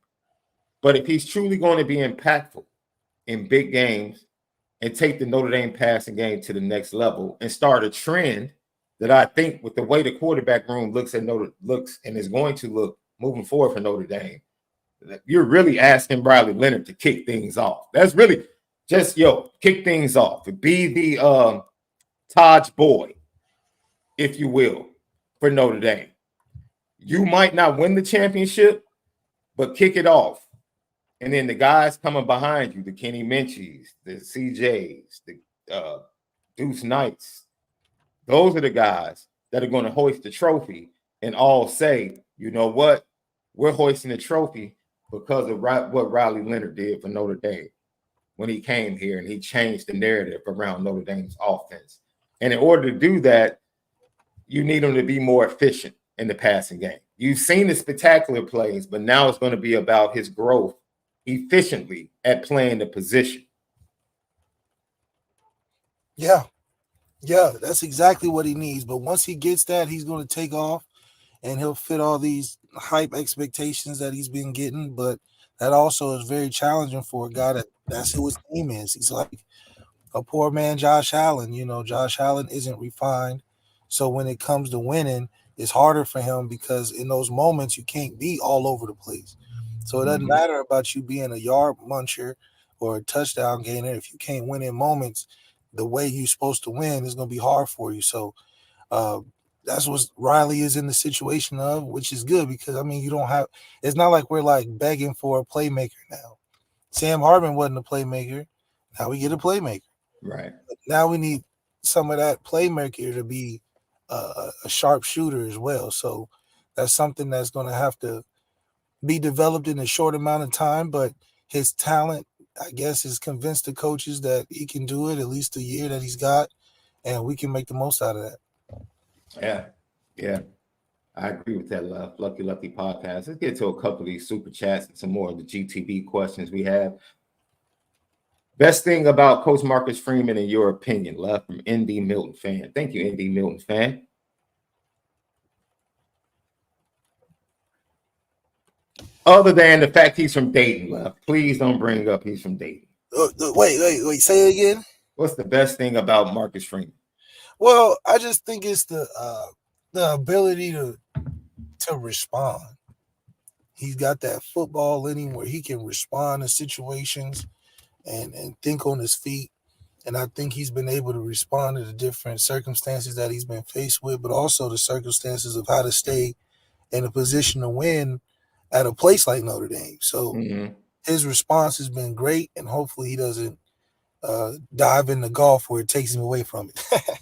But if he's truly going to be impactful in big games and take the Notre Dame passing game to the next level and start a trend that I think with the way the quarterback room looks and is going to look moving forward for Notre Dame, you're really asking Riley Leonard to kick things off. That's really just, kick things off. Be the Taj boy, if you will, for Notre Dame. You might not win the championship, but kick it off. And then the guys coming behind you, the Kenny Minchies, the CJs, the Deuce Knights, those are the guys that are going to hoist the trophy and all say, you know what? We're hoisting the trophy because of what Riley Leonard did for Notre Dame when he came here and he changed the narrative around Notre Dame's offense. And in order to do that, you need him to be more efficient in the passing game. You've seen the spectacular plays, but now it's going to be about his growth efficiently at playing the position. Yeah, that's exactly what he needs. But once he gets that, he's going to take off and he'll fit all these hype expectations that he's been getting. But that also is very challenging for a guy that's who his name is. He's like a poor man Josh Allen. Josh Allen isn't refined. So when it comes to winning, it's harder for him because in those moments you can't be all over the place. So it doesn't matter about you being a yard muncher or a touchdown gainer. If you can't win in moments the way you're supposed to win, it's going to be hard for you. So that's what Riley is in the situation of, which is good because, it's not like we're like begging for a playmaker now. Sam Hartman wasn't a playmaker. Now we get a playmaker. Right. But now we need some of that playmaker to be a sharp shooter as well. So that's something that's going to have to be developed in a short amount of time, but his talent, I guess, has convinced the coaches that he can do it at least a year that he's got, and we can make the most out of that. Yeah. I agree with that, Lucky podcast. Let's get to a couple of these super chats and some more of the GTB questions we have. Best thing about Coach Marcus Freeman, in your opinion, love from ND Milton fan. Thank you, ND Milton fan. Other than the fact he's from Dayton, love. Please don't bring up he's from Dayton. Wait. Say it again. What's the best thing about Marcus Freeman? Well, I just think it's the ability to respond. He's got that football in him where he can respond to situations and think on his feet. And I think he's been able to respond to the different circumstances that he's been faced with, but also the circumstances of how to stay in a position to win at a place like Notre Dame. So his response has been great, and hopefully he doesn't dive into golf where it takes him away from it.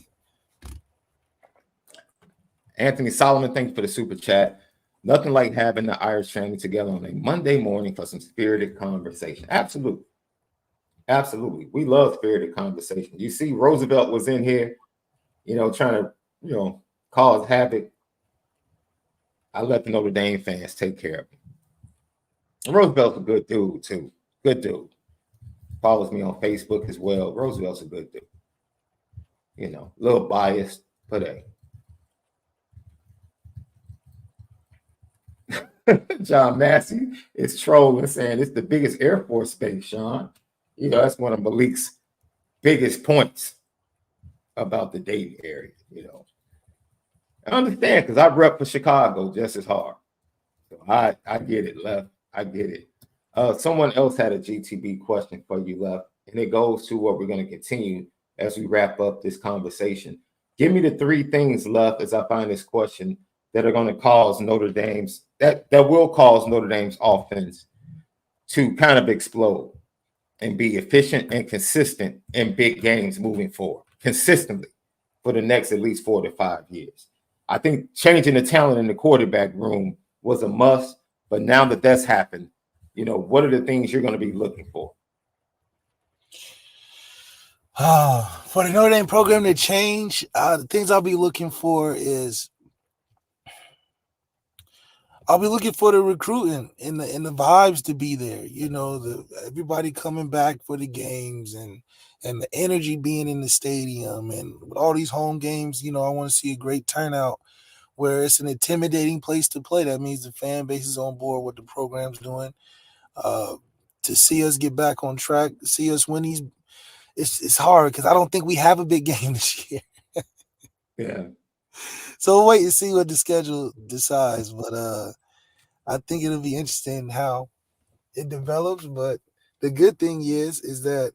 Anthony Solomon, thank you for the super chat. Nothing like having the Irish family together on a Monday morning for some spirited conversation. Absolutely. We love spirited conversation. You see, Roosevelt was in here, trying to, cause havoc. I let the Notre Dame fans take care of him. And Roosevelt's a good dude, too. Good dude. Follows me on Facebook as well. Roosevelt's a good dude. A little biased, but hey. John Massey is trolling, saying it's the biggest Air Force base, Sean. That's one of Malik's biggest points about the Dayton area, I understand because I rep for Chicago just as hard. So I get it, Left. I get it. Someone else had a GTB question for you, Left, and it goes to what we're going to continue as we wrap up this conversation. Give me the three things, Left, as I find this question, that are going to cause Notre Dame's that will cause Notre Dame's offense to kind of explode and be efficient and consistent in big games moving forward, consistently for the next at least 4 to 5 years. I think changing the talent in the quarterback room was a must, but now that that's happened, what are the things you're going to be looking for? For the Notre Dame program to change, the things I'll be looking for is I'll be looking for the recruiting and the vibes to be there. Everybody coming back for the games and the energy being in the stadium, and with all these home games, I want to see a great turnout where it's an intimidating place to play. That means the fan base is on board with the program's doing. To see us get back on track, see us win these, it's hard because I don't think we have a big game this year. Yeah. So we'll wait and see what the schedule decides, but I think it'll be interesting how it develops. But the good thing is that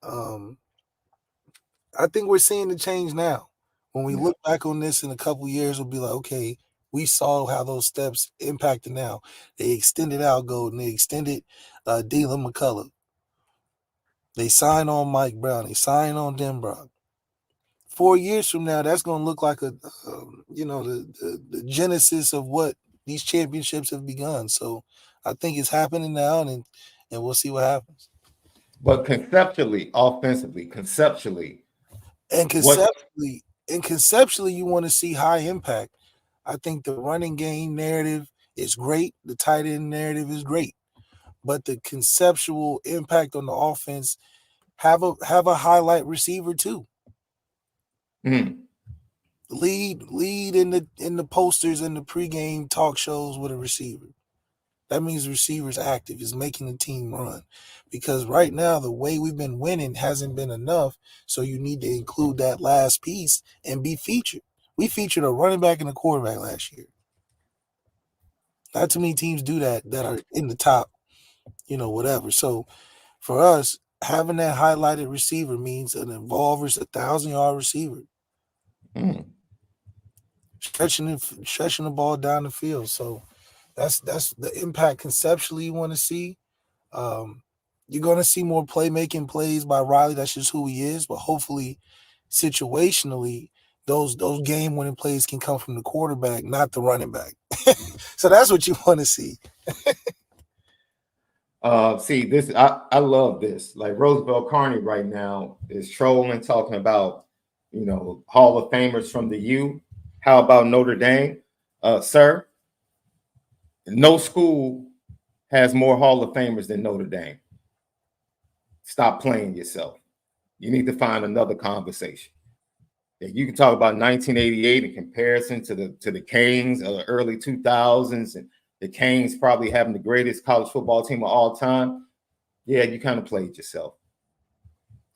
I think we're seeing the change now. When we look back on this in a couple of years, we'll be like, okay, we saw how those steps impacted now. They extended Al Golden. They extended Dylan McCullough. They signed on Mike Brown. They signed on Denbrock. 4 years from now, that's going to look like the genesis of what these championships have begun. So I think it's happening now, and we'll see what happens. But conceptually, offensively, and conceptually, you want to see high impact. I think the running game narrative is great. The tight end narrative is great, but the conceptual impact on the offense have a highlight receiver too. Lead in the posters and the pregame talk shows with a receiver. That means the receiver's active, is making the team run. Because right now, the way we've been winning hasn't been enough. So you need to include that last piece and be featured. We featured a running back and a quarterback last year. Not too many teams do that are in the top, whatever. So for us, having that highlighted receiver means an involver's 1,000-yard receiver. Stretching the ball down the field. So that's the impact conceptually you want to see. You're going to see more playmaking plays by Riley. That's just who he is. But hopefully, situationally, those game-winning plays can come from the quarterback, not the running back. So that's what you want to see. See this. I love this. Like Roosevelt Carney right now is trolling, talking about Hall of Famers from the U. How about Notre Dame, sir? No school has more Hall of Famers than Notre Dame. Stop playing yourself. You need to find another conversation. You can talk about 1988 in comparison to the Canes of the early 2000s, and the Canes probably having the greatest college football team of all time. Yeah, you kind of played yourself.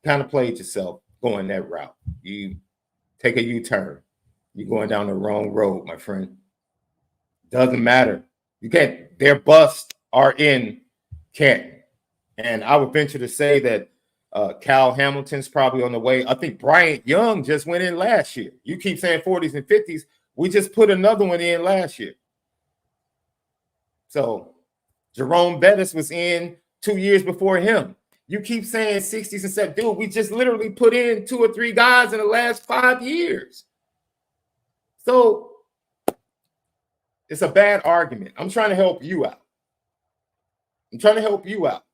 Going that route. You take a U-turn. You're going down the wrong road, my friend. Doesn't matter. You can't. Their busts are in Canton. And I would venture to say that Cal Hamilton's probably on the way. I think Bryant Young just went in last year. You keep saying 40s and 50s. We just put another one in last year. So Jerome Bettis was in 2 years before him. You keep saying 60s and 70s. Dude, we just literally put in 2 or 3 guys in the last 5 years. So it's a bad argument. I'm trying to help you out.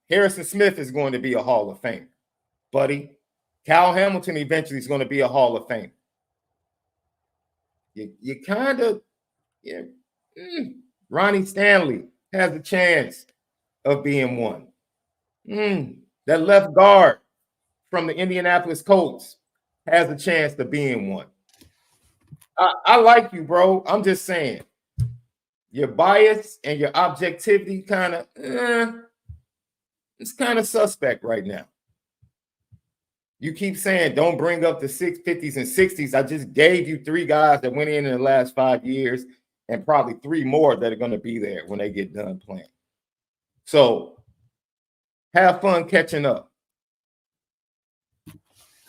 Harrison Smith is going to be a Hall of Famer, buddy. Cal Hamilton eventually is going to be a Hall of Famer. You kind of, Ronnie Stanley has a chance of being one. That left guard from the Indianapolis Colts has a chance of being one. I like you, bro. I'm just saying. Your bias and your objectivity kind of, it's kind of suspect right now. You keep saying don't bring up the 50s and 60s. I just gave you 3 guys that went in the last 5 years and probably 3 more that are going to be there when they get done playing. So have fun catching up.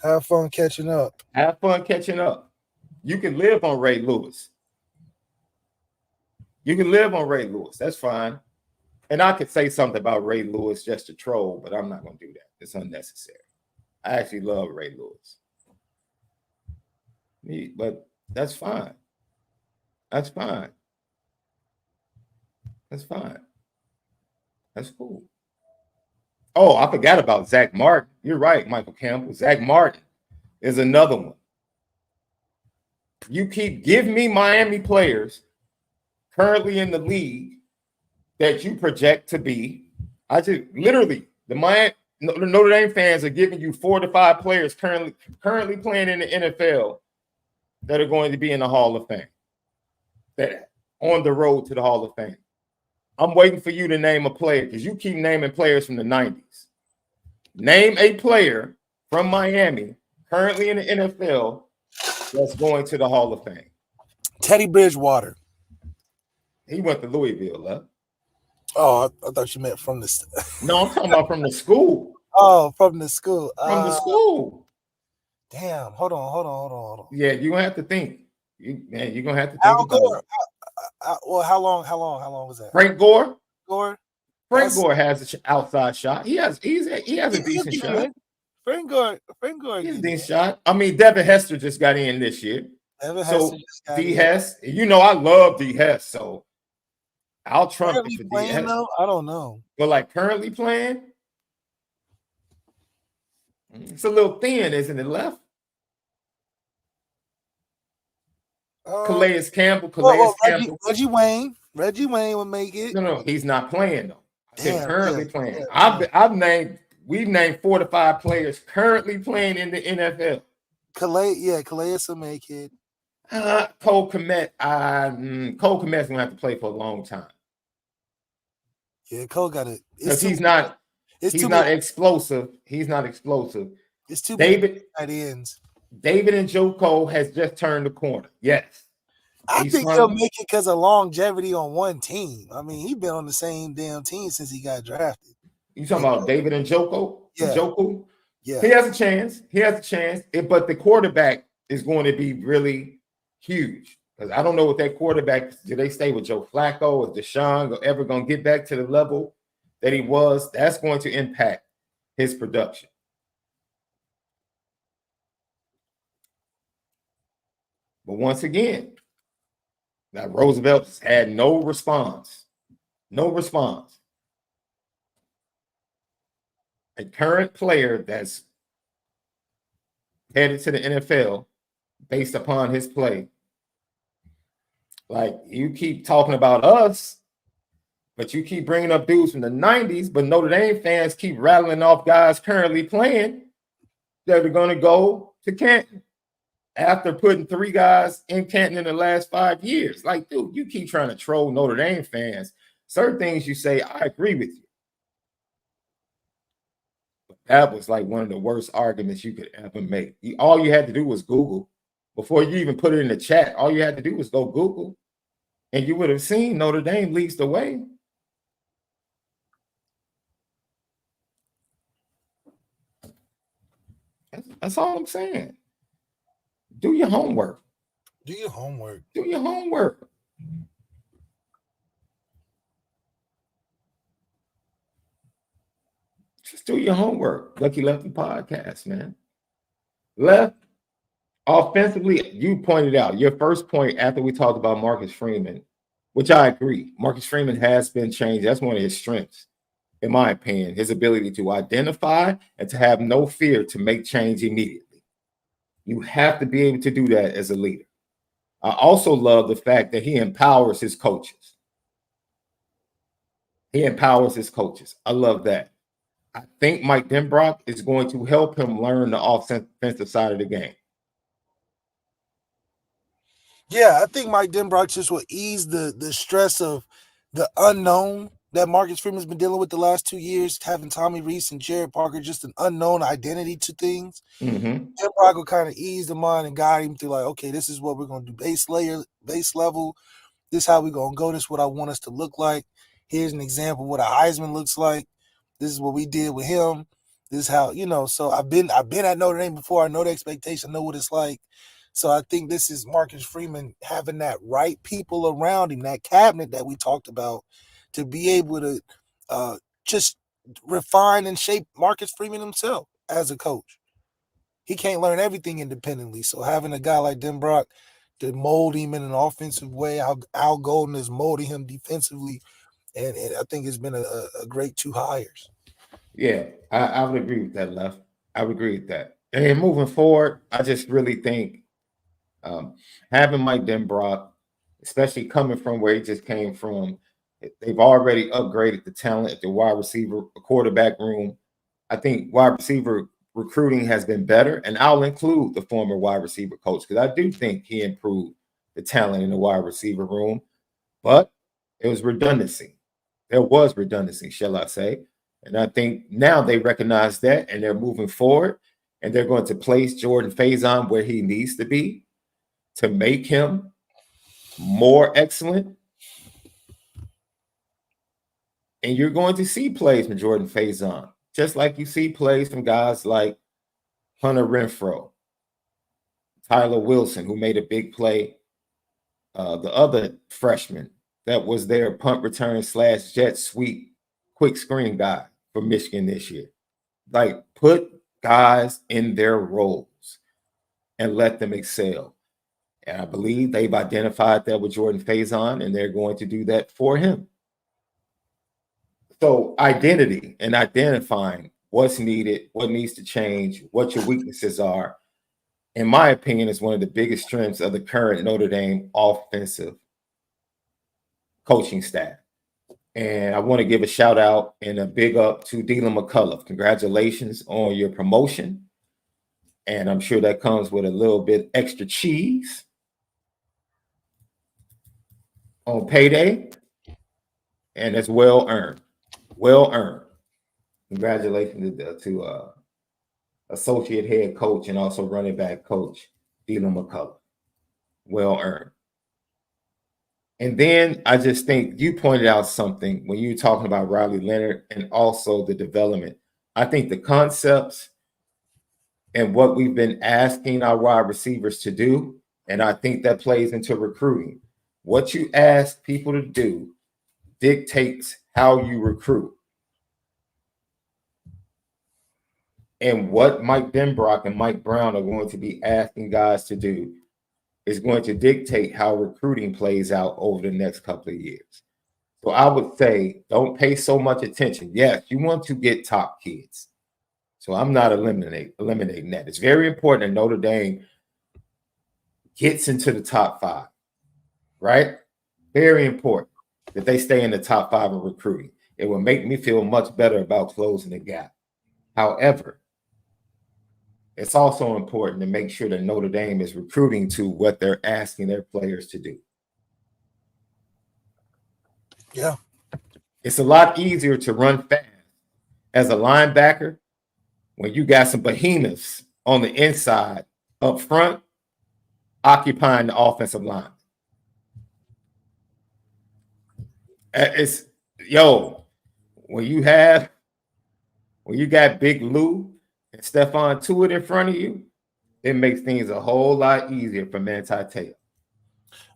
Have fun catching up. You can live on Ray Lewis. That's fine. And I could say something about Ray Lewis just to troll, but I'm not going to do that. It's unnecessary. I actually love Ray Lewis. But that's fine. That's cool. Oh, I forgot about Zach Martin. You're right, Michael Campbell. Zach Martin is another one. You keep giving me Miami players currently in the league that you project to be. I just literally the Notre Dame fans are giving you 4 to 5 players currently playing in the NFL that are going to be in the Hall of Fame. That on the road to the Hall of Fame. I'm waiting for you to name a player because you keep naming players from the 90s. Name a player from Miami currently in the NFL that's going to the Hall of Fame. Teddy Bridgewater. He went to Louisville, huh? Oh, I thought you meant from the. No, I'm talking about from the school. Oh, from the school. From the school. Damn. Hold on. Yeah, you're gonna have to think. You're gonna have to think Al about Gore. it. Well, how long was that? Frank Gore. Frank Gore has an outside shot. He has a decent shot. Frank Gore. He has a decent shot. I mean, Devin Hester just got in this year. D Hess, you know I love D Hess, so I'll trump it for D Hess. I don't know. But like currently playing, it's a little thin, isn't it, left? Calais Campbell. Reggie Wayne would make it. No, he's not playing though. He's currently playing. Yeah. We've named 4 to 5 players currently playing in the NFL. Calais will make it. Cole Kmet's gonna have to play for a long time. Yeah, Cole got it. Because he's not explosive. He's not explosive. It's too David at ends. David and Joko has just turned the corner. Yes. I think he'll make it because of longevity on one team. I mean, he's been on the same damn team since he got drafted. You talking about David and Joko? Yeah. Joko? Yeah. He has a chance. But the quarterback is going to be really huge. Because I don't know what that quarterback, do they stay with Joe Flacco? Is SHAUN ever going to get back to the level that he was? That's going to impact his production. But once again, now Roosevelt had no response. A current player that's headed to the NFL based upon his play. Like, you keep talking about us, but you keep bringing up dudes from the 90s, but Notre Dame fans keep rattling off guys currently playing that are going to go to Canton after putting 3 guys in Canton in the last 5 years. Like, dude, you keep trying to troll Notre Dame fans. Certain things you say, I agree with you. But that was like one of the worst arguments you could ever make. All you had to do was Google. Before you even put it in the chat, all you had to do was go Google. And you would have seen Notre Dame leads the way. That's all I'm saying. Do your homework. Do your homework. Just do your homework. Lucky Lefty podcast, man. Left, offensively, you pointed out your first point after we talked about Marcus Freeman, which I agree. Marcus Freeman has been changed. That's one of his strengths, in my opinion, his ability to identify and to have no fear to make change immediately. You have to be able to do that as a leader. I also love the fact that he empowers his coaches. I love that. I think Mike Denbrock is going to help him learn the offensive side of the game. Yeah, I think Mike Denbrock just will ease the stress of the unknown that Marcus Freeman's been dealing with the last 2 years, having Tommy Reese and Jared Parker, just an unknown identity to things. Mm-hmm. Denbrock will kind of ease the mind and guide him through, like, okay, this is what we're going to do base level. This is how we're going to go. This is what I want us to look like. Here's an example of what a Heisman looks like. This is what we did with him. This is how, so I've been at Notre Dame before. I know the expectation. I know what it's like. So I think this is Marcus Freeman having that right people around him, that cabinet that we talked about, to be able to just refine and shape Marcus Freeman himself as a coach. He can't learn everything independently. So having a guy like Denbrock to mold him in an offensive way, Al Golden is molding him defensively. And I think it's been a great 2 hires. Yeah, I would agree with that, Left. I would agree with that. And moving forward, I just really think having Mike Denbrock especially coming from where he just came from. They've already upgraded the talent at the wide receiver, quarterback room. I think wide receiver recruiting has been better, and I'll include the former wide receiver coach because I do think he improved the talent in the wide receiver room, but it was redundancy. There was redundancy, shall I say. And I think now they recognize that and they're moving forward and they're going to place Jordan Faison where he needs to be to make him more excellent. And you're going to see plays from Jordan Faison, just like you see plays from guys like Hunter Renfrow, Tyler Wilson, who made a big play, the other freshman that was their punt return / jet sweep quick screen guy for Michigan this year. Like, put guys in their roles and let them excel. And I believe they've identified that with Jordan Faison, and they're going to do that for him. So identity and identifying what's needed, what needs to change, what your weaknesses are, in my opinion, is one of the biggest strengths of the current Notre Dame offensive coaching staff. And I want to give a shout out and a big up to Dylan McCullough. Congratulations on your promotion. And I'm sure that comes with a little bit extra cheese on payday. And it's well earned. Well earned. Congratulations to associate head coach and also running back coach Dylan McCullough. Well earned. And then I just think you pointed out something when you were talking about Riley Leonard and also the development. I think the concepts and what we've been asking our wide receivers to do, and I think that plays into recruiting. What you ask people to do dictates how you recruit. And what Mike Denbrock and Mike Brown are going to be asking guys to do is going to dictate how recruiting plays out over the next couple of years. So I would say don't pay so much attention. Yes, you want to get top kids. So I'm not eliminating that. It's very important that Notre Dame gets into the top 5, right? Very important that they stay in the top 5 of recruiting. It will make me feel much better about closing the gap. However, it's also important to make sure that Notre Dame is recruiting to what they're asking their players to do. Yeah. It's a lot easier to run fast as a linebacker when you got some behemoths on the inside up front occupying the offensive line. It's, when you got Big Lou and Stephon Tuitt in front of you, it makes things a whole lot easier for Manti Te'o.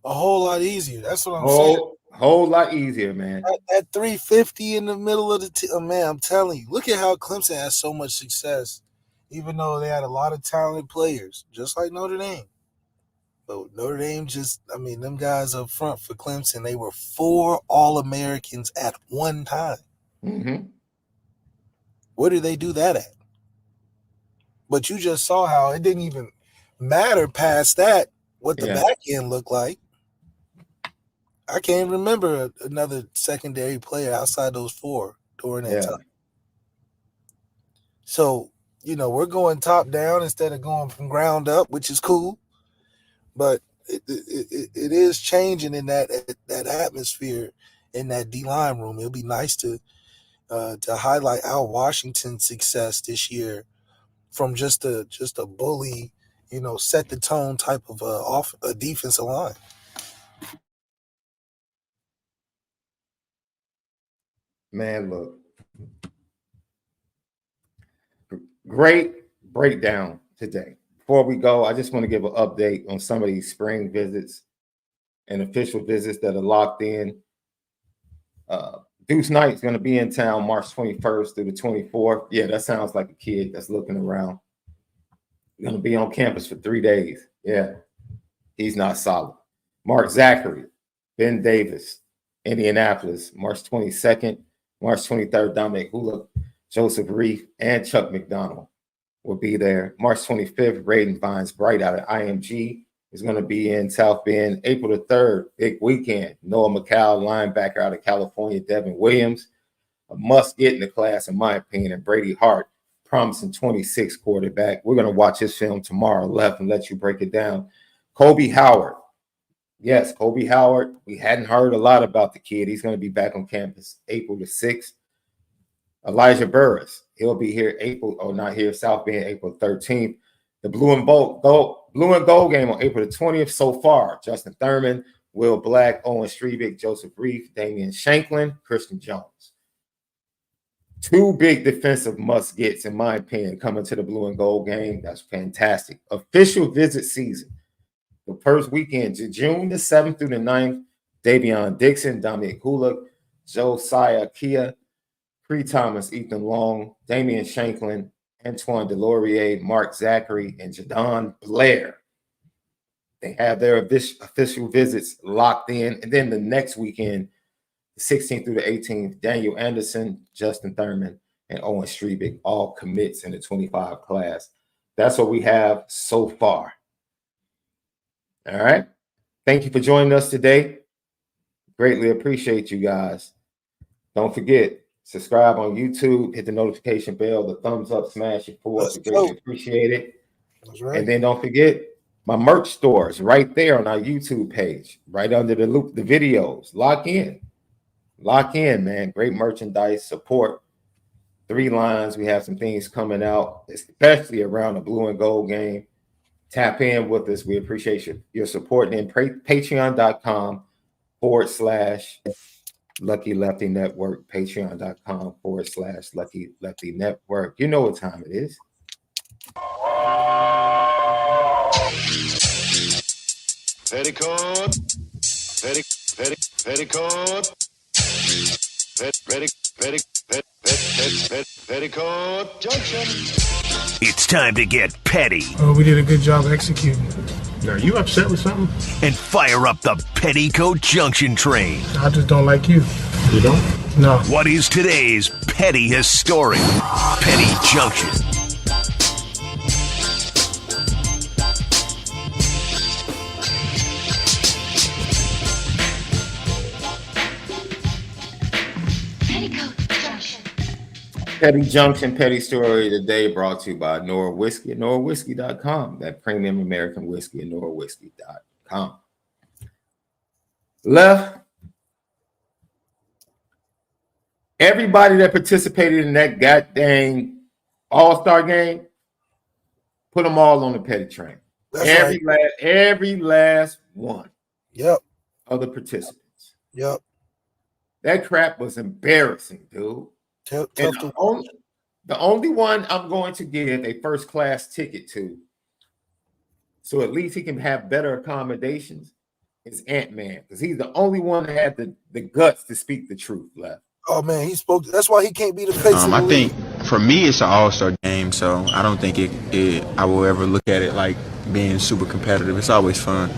A whole lot easier. That's what I'm saying. Whole lot easier, man. At 350 in the middle of the man, I'm telling you, look at how Clemson has so much success, even though they had a lot of talented players, just like Notre Dame. But Notre Dame them guys up front for Clemson, they were 4 All-Americans at one time. Mm-hmm. Where did they do that at? But you just saw how it didn't even matter past that what the back end looked like. I can't remember another secondary player outside those 4 during that time. So, we're going top down instead of going from ground up, which is cool. But it is changing in that atmosphere in that D-line room. It'll be nice to highlight Al Washington's success this year from just a bully, set the tone type of a defensive line. Man, look. Great breakdown today. Before we go, I just want to give an update on some of these spring visits and official visits that are locked in. Deuce Knight's going to be in town March 21st through the 24th. Yeah, that sounds like a kid that's looking around. Going to be on campus for 3 days. Yeah, he's not solid. Mark Zachary, Ben Davis, Indianapolis, March 22nd, March 23rd, Dominic Hula, Joseph Reif, and Chuck McDonald will be there. March 25th, Raiden Vines Bright out of IMG is going to be in South Bend April the 3rd, big weekend. Noah McCall, linebacker out of California, Devin Williams, a must get in the class, in my opinion, and Brady Hart, promising 26 quarterback. We're going to watch his film tomorrow, Left, and let you break it down. Kobe Howard. Yes, Kobe Howard. We hadn't heard a lot about the kid. He's going to be back on campus April the 6th. Elijah Burris. He'll be here South Bend, April 13th. The blue and gold game on April the 20th so far. Justin Thurman, Will Black, Owen Strebick, Joseph Reif, Damian Shanklin, Christian Jones. Two big defensive must-gets, in my opinion, coming to the blue and gold game. That's fantastic. Official visit season. The first weekend, June the 7th through the 9th, Davion Dixon, Dominic Hulick, Josiah Kia, Cree Thomas, Ethan Long, Damian Shanklin, Antoine Delorier, Mark Zachary, and Jadon Blair. They have their official visits locked in. And then the next weekend, the 16th through the 18th, Daniel Anderson, Justin Thurman, and Owen Strebick, all commits in the 25 class. That's what we have so far. All right. Thank you for joining us today. Greatly appreciate you guys. Don't forget, subscribe on YouTube, hit the notification bell, the thumbs up, smash it for us. We greatly appreciate it. That's right. And then don't forget, my merch store is right there on our YouTube page, right under the videos. Lock in, man. Great merchandise, support. 3 lines. We have some things coming out, especially around the blue and gold game. Tap in with us. We appreciate your support. And patreon.com/Lucky Lefty Network, patreon.com/Lucky Lefty Network. You know what time it is. Petticoat Junction. It's time to get petty. Oh, we did a good job executing. Are you upset with something? And fire up the Petticoat Junction train. I just don't like you. You don't? No. What is today's petty historic? Petty Junction. Petty Junction, Petty Story today brought to you by Nora Whiskey at NoraWhiskey.com. That premium American whiskey at NoraWhiskey.com. Left. Everybody that participated in that goddamn All-Star game, put them all on the petty train. That's Every last one. Yep. Of the participants. Yep. That crap was embarrassing, dude. The only one I'm going to give a first class ticket to, so at least he can have better accommodations, is Ant-Man, because he's the only one that had the guts to speak the truth. Left. Oh man, he spoke. That's why he can't be the face. Of the league. Think for me it's an all-star game, so I don't think I will ever look at it like being super competitive. It's always fun,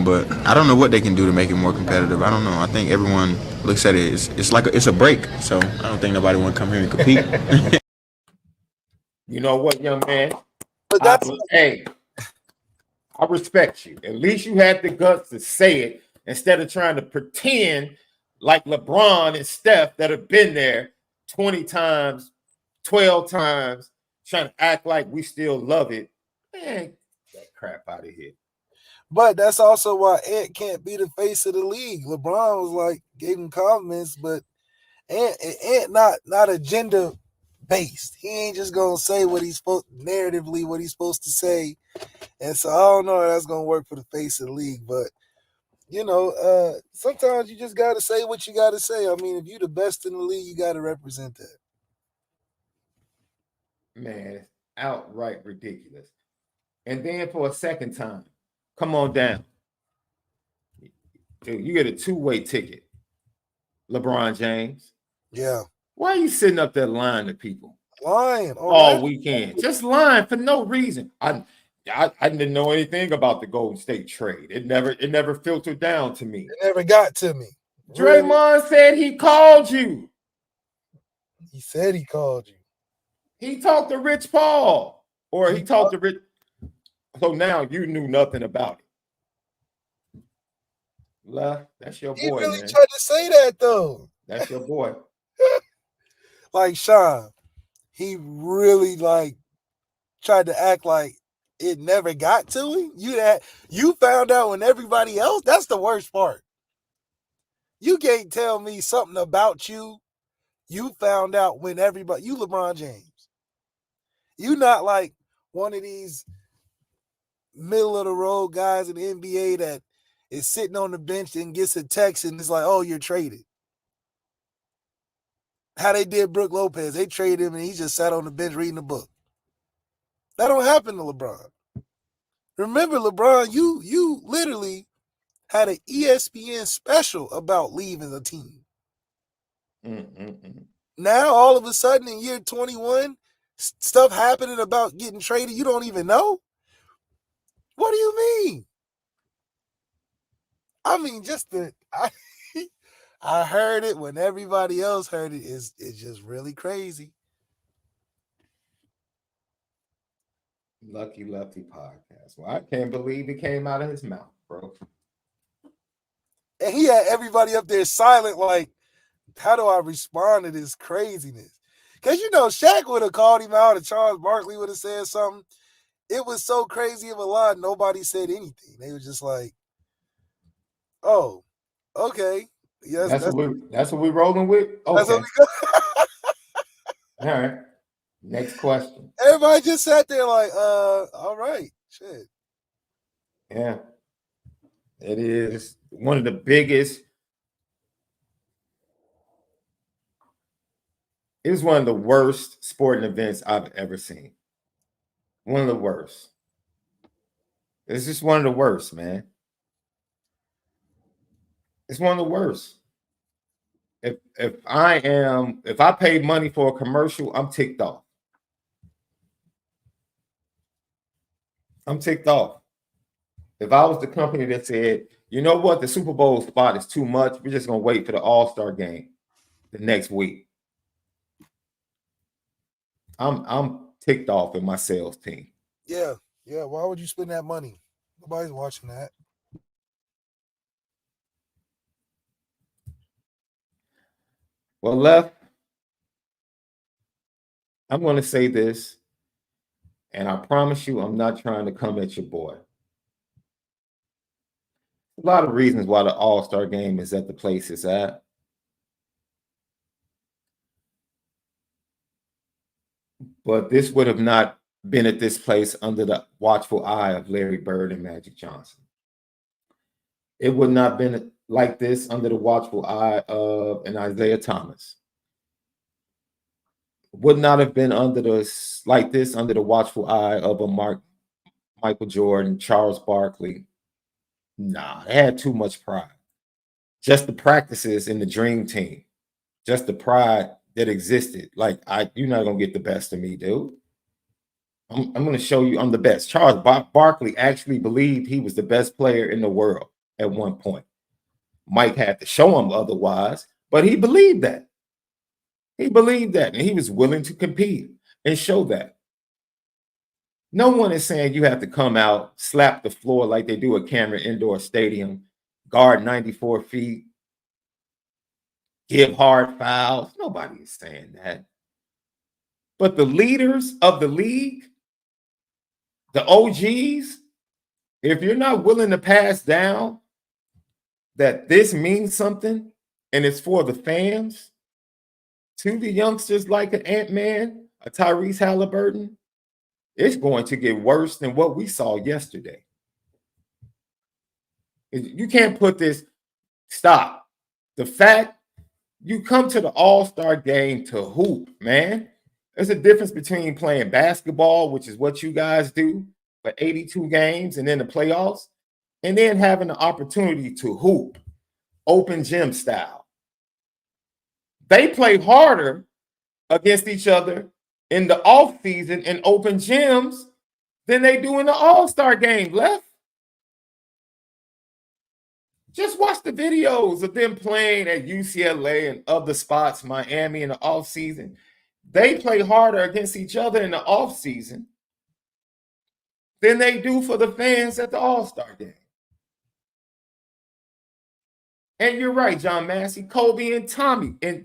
but I don't know what they can do to make it more competitive. I don't know. I think everyone looks at it. It's like it's a break, so I don't think nobody want to come here and compete. You know what, young man? But that's I respect you. At least you had the guts to say it instead of trying to pretend like LeBron and Steph that have been there 20 times, 12 times, trying to act like we still love it. Man, get that crap out of here. But that's also why Ant can't be the face of the league. LeBron was like, gave him compliments, but Ant not agenda based. He ain't just gonna say what he's supposed narratively what he's supposed to say. And so I don't know if that's gonna work for the face of the league, but you know, sometimes you just gotta say what you gotta say. I mean, if you're the best in the league, you gotta represent that. Man, it's outright ridiculous. And then for a second time, come on down. Dude, you get a 2-way ticket. LeBron James. Yeah. Why are you sitting up there lying to people? Lying all weekend. Just lying for no reason. I didn't know anything about the Golden State trade. It never filtered down to me. It never got to me. Draymond said he called you. He said he called you. He talked to Rich Paul. Or he talked to Rich. So now you knew nothing about it. That's your He boy, really man. tried to say that though. That's your boy. Like Sean, he really like tried to act like it never got to him. You found out when everybody else. That's the worst part. You can't tell me something about you. You found out when everybody. You LeBron James. You not like one of these middle of the road guys in the NBA that is sitting on the bench and gets a text and it's like, oh, you're traded. How they did Brook Lopez. They traded him and he just sat on the bench reading a book. That don't happen to LeBron. Remember, LeBron, you literally had an ESPN special about leaving the team. Now, all of a sudden, in year 21, stuff happening about getting traded, you don't even know? What do you mean? I mean, I heard it when everybody else heard it. It's just really crazy. Lucky Lefty podcast. Well, I can't believe it came out of his mouth, bro. And he had everybody up there silent, like, how do I respond to this craziness? Because, Shaq would have called him out and Charles Barkley would have said something. It was so crazy of a line, nobody said anything. They were just like, oh, okay. Yes, that's what we're rolling with? Okay. That's what we All right. Next question. Everybody just sat there like, all right, shit. Yeah. It is one of the biggest. It was one of the worst sporting events I've ever seen. One of the worst. It's just one of the worst, man. It's one of the worst. If I paid money for a commercial, I'm ticked off. I'm ticked off. If I was the company that said, you know what, the Super Bowl spot is too much, we're just gonna wait for the All-Star game the next week. I'm ticked off in my sales team. Yeah. Why would you spend that money? Nobody's watching that. Well, Left, I'm going to say this, and I promise you I'm not trying to come at your boy. A lot of reasons why the All-Star game is at the place it's at. But this would have not been at this place under the watchful eye of Larry Bird and Magic Johnson. It would not have been like this under the watchful eye of an Isaiah Thomas. Would not have been under the watchful eye of a Michael Jordan, Charles Barkley. Nah, they had too much pride. Just the practices in the dream team, just the pride that existed. Like, you're not gonna get the best of me, dude. I'm gonna show you I'm the best. Charles Barkley actually believed he was the best player in the world at one point. Mike had to show him otherwise, but he believed that. He believed that, and he was willing to compete and show that. No one is saying you have to come out, slap the floor like they do at Cameron Indoor Stadium, guard 94 feet, give hard fouls. Nobody is saying that. But the leaders of the league, the OGs, if you're not willing to pass down that this means something and it's for the fans, to the youngsters like an Ant-Man, a Tyrese Halliburton, it's going to get worse than what we saw yesterday. You can't put this, stop. The fact you come to the All-Star game to hoop, man. There's a difference between playing basketball, which is what you guys do for 82 games and then the playoffs, and then having the opportunity to hoop, open gym style. They play harder against each other in the off season in open gyms than they do in the All-Star game, Left. Just watch the videos of them playing at UCLA and other spots, Miami in the off season. They play harder against each other in the off season than they do for the fans at the All-Star game. And you're right, John Massey. Kobe and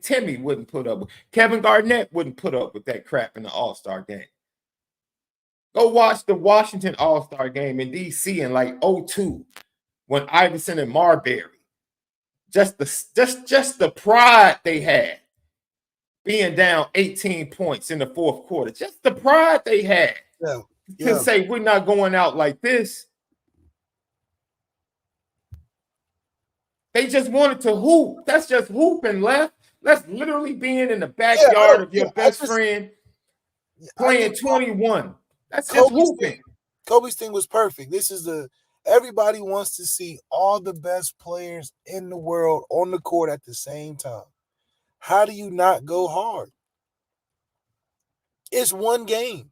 Timmy wouldn't put up. Kevin Garnett wouldn't put up with that crap in the All-Star game. Go watch the Washington All-Star game in D.C. in like 2002 when Iverson and Marbury. Just the pride they had being down 18 points in the fourth quarter. Just the pride they had to say we're not going out like this. They just wanted to hoop. That's just hooping, left. That's literally being in the backyard of your best friend playing 21. That's just hooping. Kobe's thing was perfect. This is everybody wants to see all the best players in the world on the court at the same time. How do you not go hard? It's one game.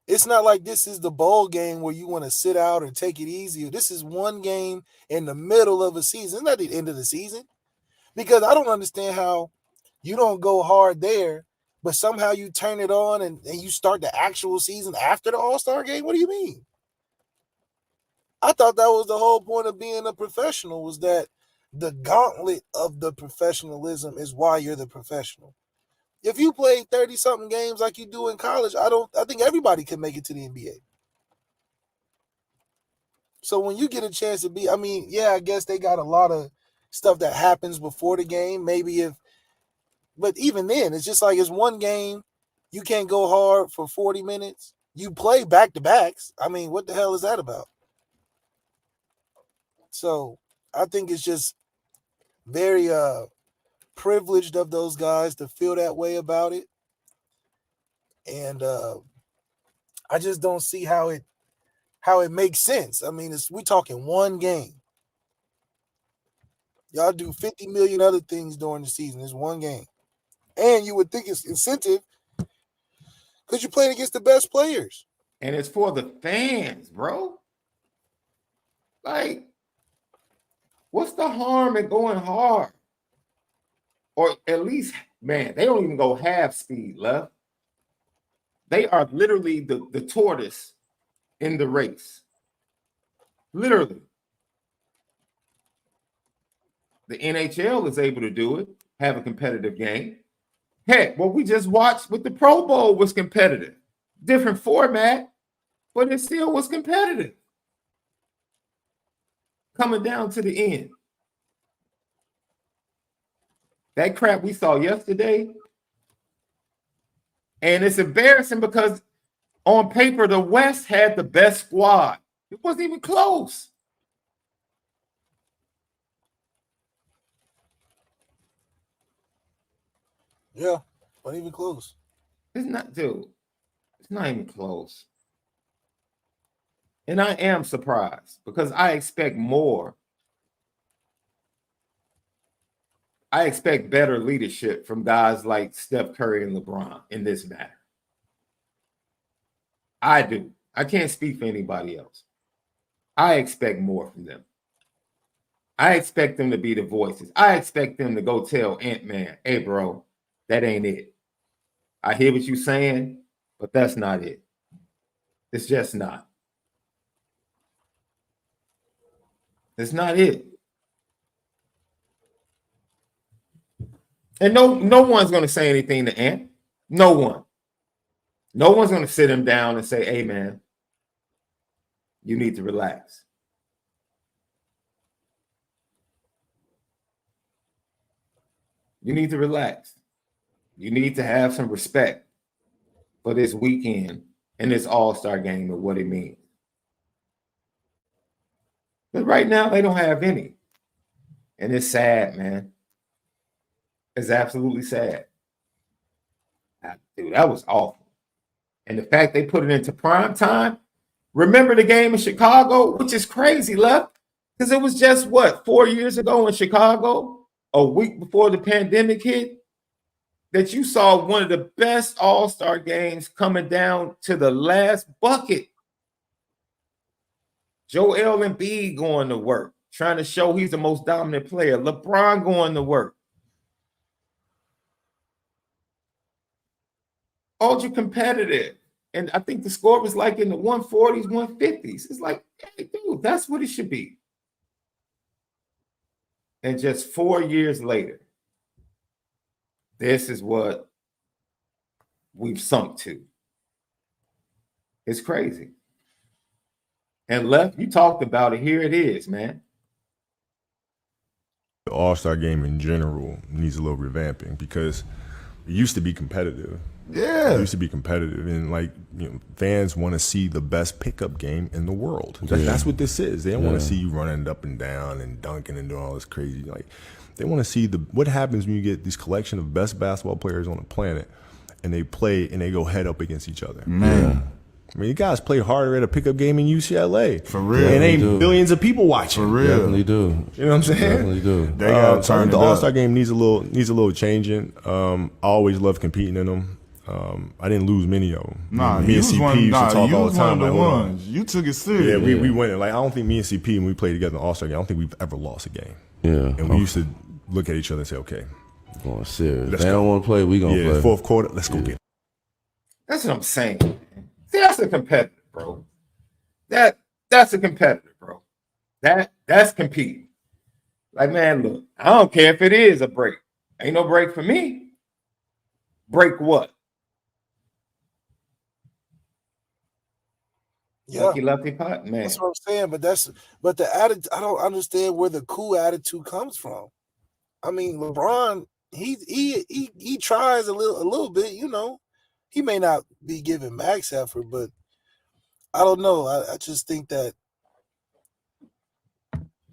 It's not like this is the bowl game where you want to sit out or take it easy. This is one game in the middle of a season. It's not the end of the season. Because I don't understand how you don't go hard there, but somehow you turn it on and you start the actual season after the All-Star game. What do you mean? I thought that was the whole point of being a professional, was that the gauntlet of the professionalism is why you're the professional. If you play 30-something games like you do in college, I think everybody can make it to the NBA. So when you get a chance to be, I guess they got a lot of stuff that happens before the game. But even then, it's just like it's one game. You can't go hard for 40 minutes. You play back-to-backs. What the hell is that about? So I think it's just very privileged of those guys to feel that way about it. And I just don't see how it makes sense. We're talking one game. Y'all do 50 million other things during the season. It's one game. And you would think it's incentive because you're playing against the best players. And it's for the fans, bro. Like, what's the harm in going hard? Or at least, man, they don't even go half speed, left. They are literally the tortoise in the race. Literally. The NHL is able to do it, have a competitive game. Heck, what we just watched with the Pro Bowl was competitive. Different format, but it still was competitive. Coming down to the end. That crap we saw yesterday, and it's embarrassing because on paper, the West had the best squad. It wasn't even close. Yeah, wasn't even close. It's not, dude. It's not even close. And I am surprised because I expect more. I expect better leadership from guys like Steph Curry and LeBron in this matter. I do. I can't speak for anybody else. I expect more from them. I expect them to be the voices. I expect them to go tell Ant-Man, hey, bro, that ain't it. I hear what you're saying, but that's not it. It's just not. It's not it. And no one's going to say anything to Ant. No one. No one's going to sit him down and say, hey, man, you need to relax. You need to relax. You need to have some respect for this weekend and this all-star game and what it means. But right now, they don't have any. And it's sad, man. It's absolutely sad. Dude, that was awful. And the fact they put it into prime time. Remember the game in Chicago, which is crazy, left? Because it was just, 4 years ago in Chicago, a week before the pandemic hit, that you saw one of the best all-star games coming down to the last bucket. Joel Embiid going to work, trying to show he's the most dominant player. LeBron going to work. Ultra competitive. And I think the score was like in the 140s, 150s. It's like, hey, dude, that's what it should be. And just 4 years later, this is what we've sunk to. It's crazy. And Left, you talked about it. Here it is, man. The All-Star game in general needs a little revamping because it used to be competitive. Yeah. It used to be competitive. And, like, you know, fans want to see the best pickup game in the world. That's what this is. They don't want to see you running up and down and dunking and doing all this crazy. Like, they want to see what happens when you get this collection of best basketball players on the planet and they play and they go head up against each other. Man. I mean, you guys play harder at a pickup game in UCLA. For real. And ain't billions of people watching. For real. Definitely do. You know what I'm saying? Definitely do. They gotta So I turn think it the up. All-Star game needs a little changing. I always love competing in them. I didn't lose many of them. Nah, me you and was CP one. used to Nah, talk you all was the one time. of the Like, hold on. ones. You took it serious. Yeah, we went. Like, I don't think me and CP, when we played together in the All-Star game, I don't think we've ever lost a game. Yeah. And we used to look at each other and say, okay, Going serious. Let's They go. don't want to play, we gonna play. Fourth quarter, let's go get it. That's what I'm saying. See, that's a competitor, bro. That's a competitor, bro. That's competing. Like, man, look, I don't care if it is a break. Ain't no break for me. Break what? Yeah, Lucky pot, man. that's what I'm saying. But the attitude, I don't understand where the cool attitude comes from. I mean, LeBron, he tries a little bit, you know. He may not be giving max effort, but I don't know. I just think that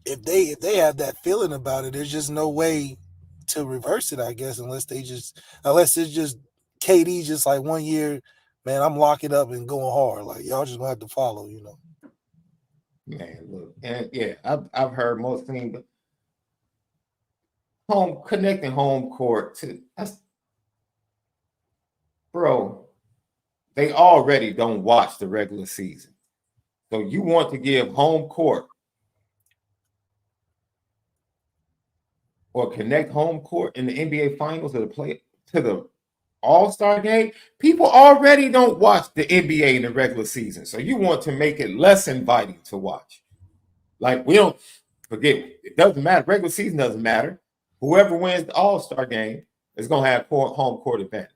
if they have that feeling about it, there's just no way to reverse it, I guess, unless it's just KD just like 1 year, man, I'm locking up and going hard. Like, y'all just gonna have to follow, you know. Man, look, and yeah, I've heard most things, but connecting home court to that's, bro, they already don't watch the regular season. So you want to give home court or connect home court in the NBA finals to the All-Star game? People already don't watch the NBA in the regular season. So you want to make it less inviting to watch. Like, we don't forget, it doesn't matter. Regular season doesn't matter. Whoever wins the All-Star game is going to have home court advantage.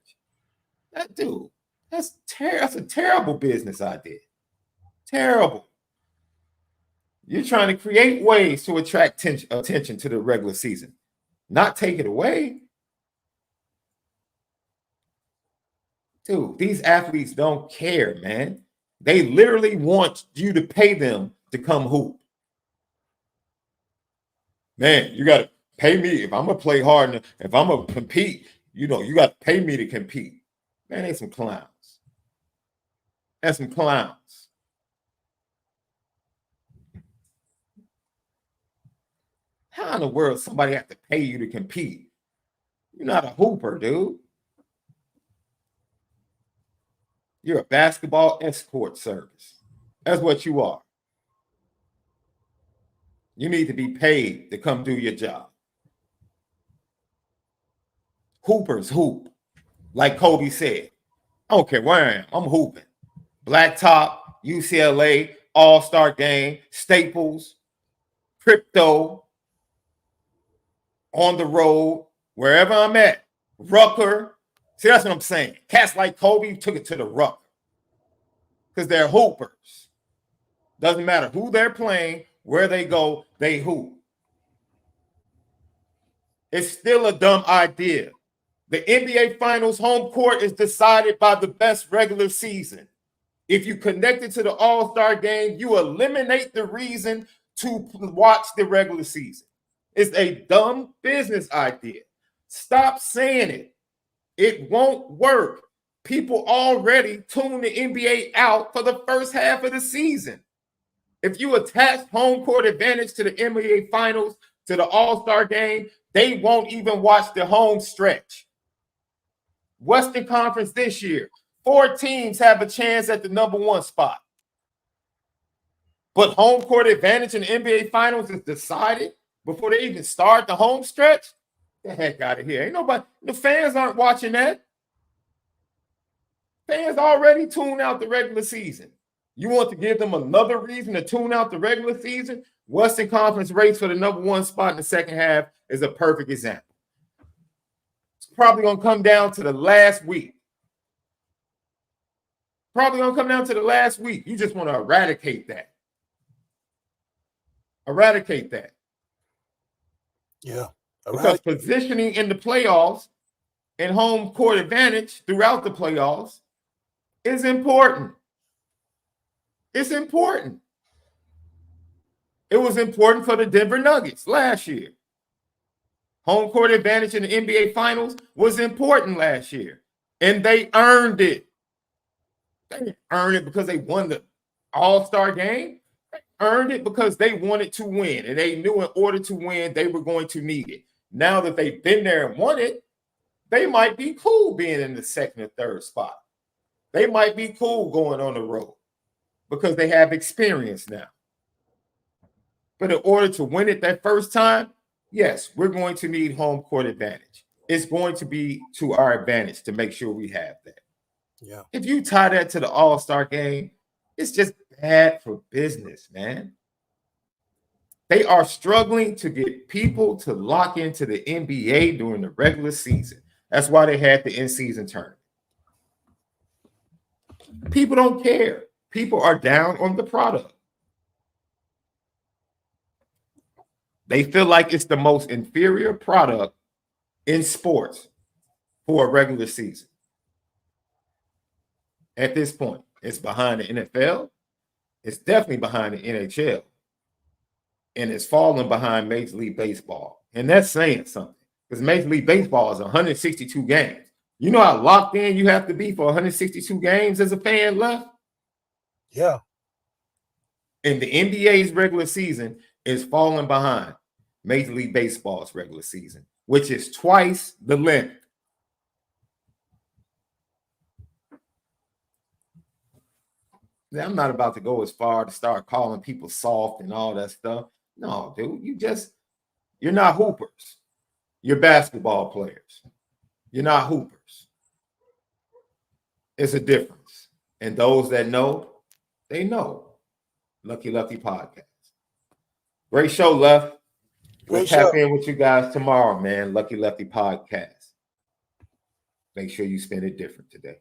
That dude, that's a terrible business idea. Terrible. You're trying to create ways to attract attention to the regular season, not take it away. Dude, these athletes don't care, man. They literally want you to pay them to come hoop. Man, you got to pay me if I'm going to play hard. And if I'm going to compete, you know, you got to pay me to compete. Man, they some clowns. That's some clowns. How in the world somebody have to pay you to compete? You're not a hooper, dude. You're a basketball escort service. That's what you are. You need to be paid to come do your job. Hoopers hoop. Like Kobe said, I don't care where I am, I'm hooping. Blacktop, UCLA, All-Star Game, Staples, Crypto, on the road, wherever I'm at. Rucker. See, that's what I'm saying. Cats like Kobe took it to the Rucker because they're hoopers. Doesn't matter who they're playing, where they go, they hoop. It's still a dumb idea. The NBA Finals home court is decided by the best regular season. If you connect it to the All-Star game, you eliminate the reason to watch the regular season. It's a dumb business idea. Stop saying it. It won't work. People already tune the NBA out for the first half of the season. If you attach home court advantage to the NBA Finals, to the All-Star game, they won't even watch the home stretch. Western Conference this year, 4 teams have a chance at the #1 spot. But home court advantage in the NBA Finals is decided before they even start the home stretch. Get the heck out of here. Ain't nobody, the fans aren't watching that. Fans already tune out the regular season. You want to give them another reason to tune out the regular season? Western Conference race for the number 1 spot in the second half is a perfect example. It's probably going to come down to the last week. You just want to eradicate that. Yeah. Because positioning in the playoffs and home court advantage throughout the playoffs is important. It's important. It was important for the Denver Nuggets last year. Home court advantage in the NBA Finals was important last year, and they earned it. They didn't earn it because they won the All-Star game. They earned it because they wanted to win, and they knew in order to win, they were going to need it. Now that they've been there and won it, they might be cool being in the second or third spot. They might be cool going on the road because they have experience now. But in order to win it that first time, yes, we're going to need home court advantage. It's going to be to our advantage to make sure we have that. Yeah. If you tie that to the All-Star game, it's just bad for business, man. They are struggling to get people to lock into the NBA during the regular season. That's why they had the in-season tournament. People don't care. People are down on the product. They feel like it's the most inferior product in sports for a regular season. At this point, it's behind the NFL. It's definitely behind the NHL. And it's falling behind Major League Baseball. And that's saying something. Because Major League Baseball is 162 games. You know how locked in you have to be for 162 games as a fan left? Yeah. And the NBA's regular season is falling behind Major League Baseball's regular season, which is twice the length. Now, I'm not about to go as far to start calling people soft and all that stuff. No, dude, you're not hoopers. You're basketball players. You're not hoopers. It's a difference. And those that know, they know. Lucky Lefty Podcast. Great show, Left. We'll tap in with you guys tomorrow, man. Lucky Lefty Podcast. Make sure you spend it different today.